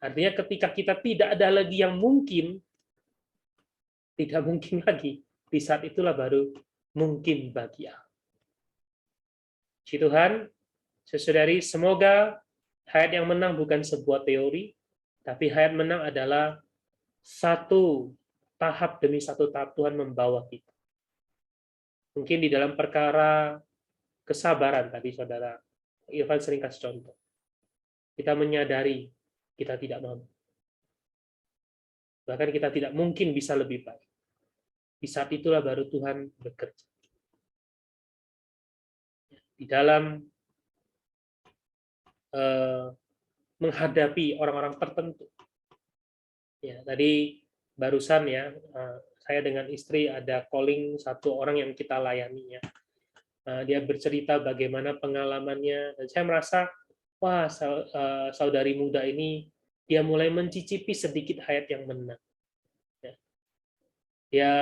artinya ketika kita tidak ada lagi yang mungkin, tidak mungkin lagi. Di saat itulah baru mungkin bagi Allah. Puji Tuhan, saudari, semoga hayat yang menang bukan sebuah teori, tapi hayat menang adalah satu tahap demi satu tahap Tuhan membawa kita. Mungkin di dalam perkara kesabaran tadi saudara Irfan sering kasih contoh. Kita menyadari kita tidak mampu. Bahkan kita tidak mungkin bisa lebih baik. Di saat itulah baru Tuhan bekerja. Di dalam menghadapi orang-orang tertentu. Ya, tadi barusan ya, saya dengan istri ada calling satu orang yang kita layani ya. Dia bercerita bagaimana pengalamannya, dan saya merasa, wah, saudari muda ini dia mulai mencicipi sedikit hayat yang menang. Ya. Dia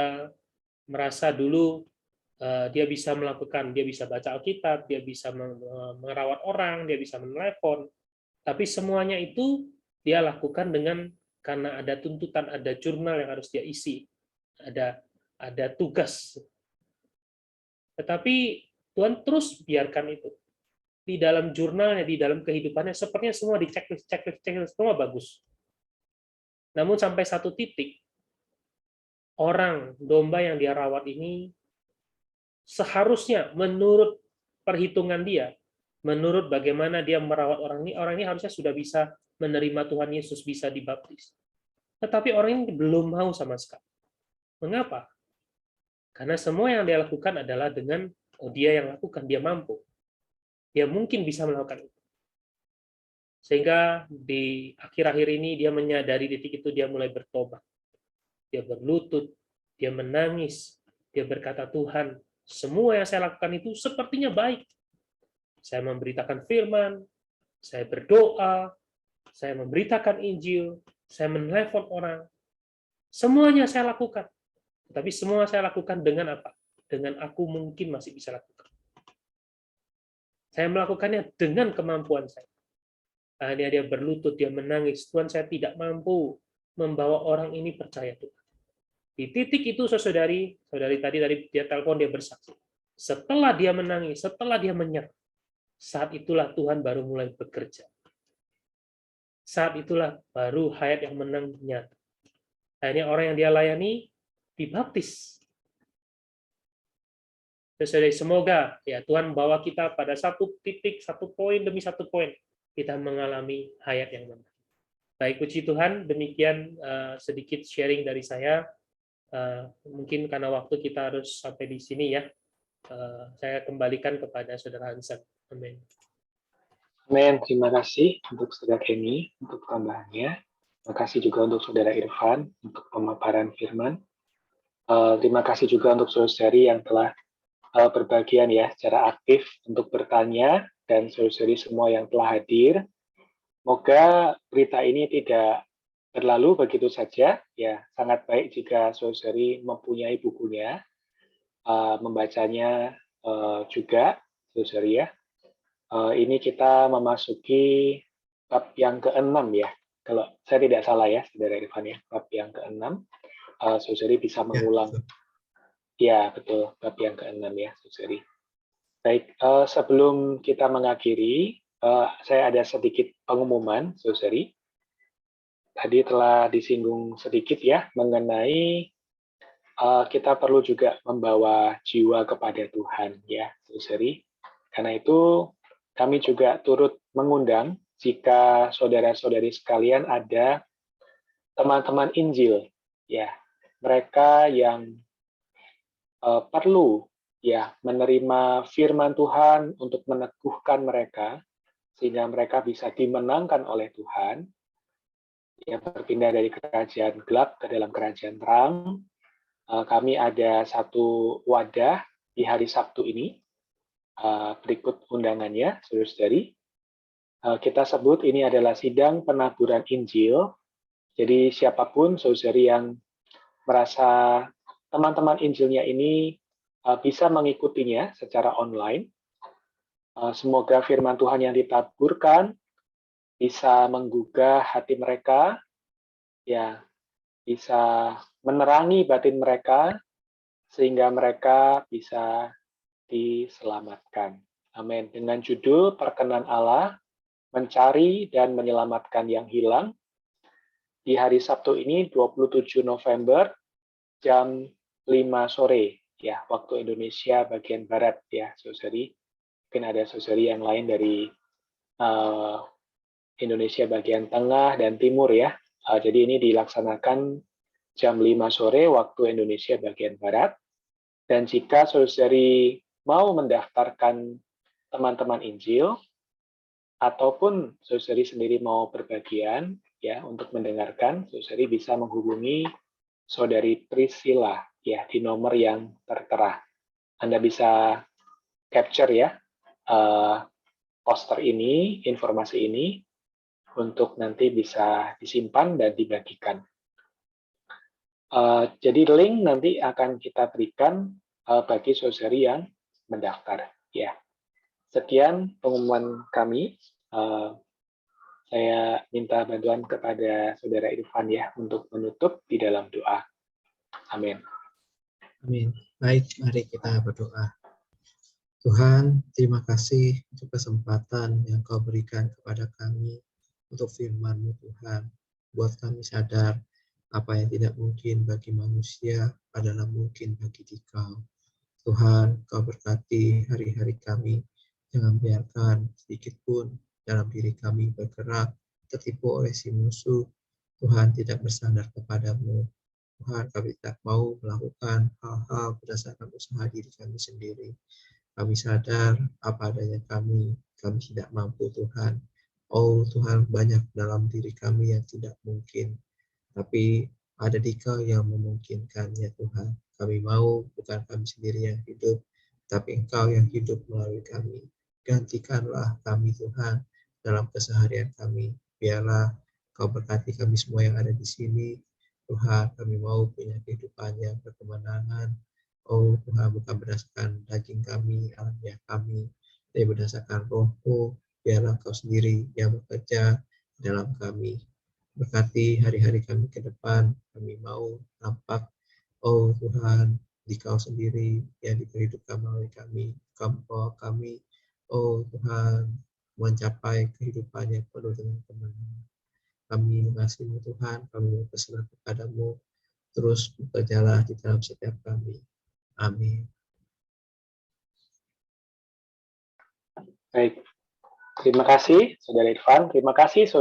merasa dulu dia bisa melakukan, dia bisa baca Alkitab, dia bisa merawat orang, dia bisa menelepon, tapi semuanya itu dia lakukan karena ada tuntutan, ada jurnal yang harus dia isi, ada tugas. Tetapi Tuhan terus biarkan itu. Di dalam jurnalnya, di dalam kehidupannya, sepertinya semua di checklist, semua bagus. Namun sampai satu titik, orang domba yang dia rawat ini seharusnya menurut perhitungan dia, menurut bagaimana dia merawat orang ini harusnya sudah bisa menerima Tuhan Yesus, bisa dibaptis. Tetapi orang ini belum mau sama sekali. Mengapa? Karena semua yang dia lakukan adalah dengan, dia yang lakukan, dia mampu. Dia mungkin bisa melakukan itu. Sehingga di akhir-akhir ini dia menyadari titik itu, dia mulai bertobat. Dia berlutut, dia menangis, dia berkata, Tuhan, semua yang saya lakukan itu sepertinya baik. Saya memberitakan firman, saya berdoa, saya memberitakan Injil, saya menelepon orang. Semuanya saya lakukan. Tapi semua saya lakukan dengan apa? Dengan aku mungkin masih bisa lakukan. Saya melakukannya dengan kemampuan saya. Akhirnya dia berlutut, dia menangis. Tuhan, saya tidak mampu membawa orang ini percaya Tuhan. Di titik itu, saudari tadi dia telepon, dia bersaksi. Setelah dia menangis, setelah dia menyerah, saat itulah Tuhan baru mulai bekerja. Saat itulah baru hayat yang menang nyata. Akhirnya orang yang dia layani dibaptis. Saudari, semoga ya Tuhan bawa kita pada satu titik, satu poin demi satu poin, kita mengalami hayat yang menang. Baik, puji Tuhan, demikian sedikit sharing dari saya. Mungkin karena waktu kita harus sampai di sini ya. Saya kembalikan kepada Saudara Hansen. Amin. Amin. Terima kasih untuk Saudara Kenny untuk tambahannya. Terima kasih juga untuk Saudara Irfan untuk pemaparan firman. Terima kasih juga untuk saudari yang telah berbagian ya secara aktif untuk bertanya, dan saudari semua yang telah hadir. Semoga berita ini tidak berlalu begitu saja. Ya, sangat baik jika saudari mempunyai bukunya, membacanya juga, saudari ya. Ini kita memasuki bab yang ke-6 ya. Kalau saya tidak salah ya, Saudara Irfan ya, bab yang ke-6. Saudari bisa mengulang. Ya, betul, bab yang ke-6 ya, saudari. Baik, sebelum kita mengakhiri, saya ada sedikit pengumuman, saudari. Tadi telah disinggung sedikit ya, mengenai kita perlu juga membawa jiwa kepada Tuhan, ya, saudari. Karena itu, kami juga turut mengundang jika saudara-saudari sekalian ada teman-teman Injil, ya, mereka yang perlu ya menerima firman Tuhan untuk meneguhkan mereka sehingga mereka bisa dimenangkan oleh Tuhan, ya, berpindah dari kerajaan gelap ke dalam kerajaan terang. Kami ada satu wadah di hari Sabtu ini. Berikut undangannya, saudara-saudari. Kita sebut ini adalah sidang penaburan Injil. Jadi siapapun saudari yang merasa teman-teman Injilnya ini bisa mengikutinya secara online. Semoga firman Tuhan yang ditaburkan bisa menggugah hati mereka, ya, bisa menerangi batin mereka, sehingga mereka bisa diselamatkan. Amin. Dengan judul Perkenan Allah, Mencari dan Menyelamatkan yang Hilang, di hari Sabtu ini 27 November jam 5 sore ya, waktu Indonesia bagian barat ya, saudari. Mungkin ada saudari yang lain dari Indonesia bagian tengah dan timur ya. Jadi ini dilaksanakan jam 5 sore waktu Indonesia bagian barat. Dan jika saudari mau mendaftarkan teman-teman Injil ataupun saudari sendiri mau berbagian ya untuk mendengarkan, saudari bisa menghubungi Saudari Priscilla ya di nomor yang tertera. Anda bisa capture ya poster ini, informasi ini untuk nanti bisa disimpan dan dibagikan. Jadi link nanti akan kita berikan bagi saudari yang mendaftar ya. Sekian pengumuman kami. Saya minta bantuan kepada Saudara Irfan ya untuk menutup di dalam doa. Amin. Amin. Baik, mari kita berdoa. Tuhan, terima kasih untuk kesempatan yang Kau berikan kepada kami untuk firman-Mu Tuhan. Buat kami sadar apa yang tidak mungkin bagi manusia adalah mungkin bagi Dikau. Tuhan, Kau berkati hari-hari kami. Jangan biarkan sedikit pun dalam diri kami bergerak, tertipu oleh si musuh. Tuhan tidak bersandar kepadamu. Tuhan, kami tidak mau melakukan hal-hal berdasarkan usaha diri kami sendiri. Kami sadar apa adanya kami tidak mampu Tuhan. Oh Tuhan, banyak dalam diri kami yang tidak mungkin. Tapi ada Dikau yang memungkinkannya Tuhan. Kami mau bukan kami sendiri yang hidup, tapi Engkau yang hidup melalui kami. Gantikanlah kami Tuhan dalam keseharian kami. Biarlah Kau berkati kami semua yang ada di sini. Tuhan, kami mau punya kehidupan yang berkemenangan. Oh Tuhan, bukan berdasarkan daging kami, alamiah kami, tapi berdasarkan Roh-Mu, biarlah Engkau sendiri yang bekerja dalam kami. Berkati hari-hari kami ke depan, kami mau nampak, oh Tuhan, di Kau sendiri yang diperhidupkan melalui kami, Kau membawa kami, oh Tuhan, mencapai kehidupan yang penuh dengan kemenangan. Kami mengasihi Tuhan, kami berserah kepadamu, terus bekerjalah di dalam setiap kami. Amin. Baik. Terima kasih, Saudara Irfan. Terima kasih,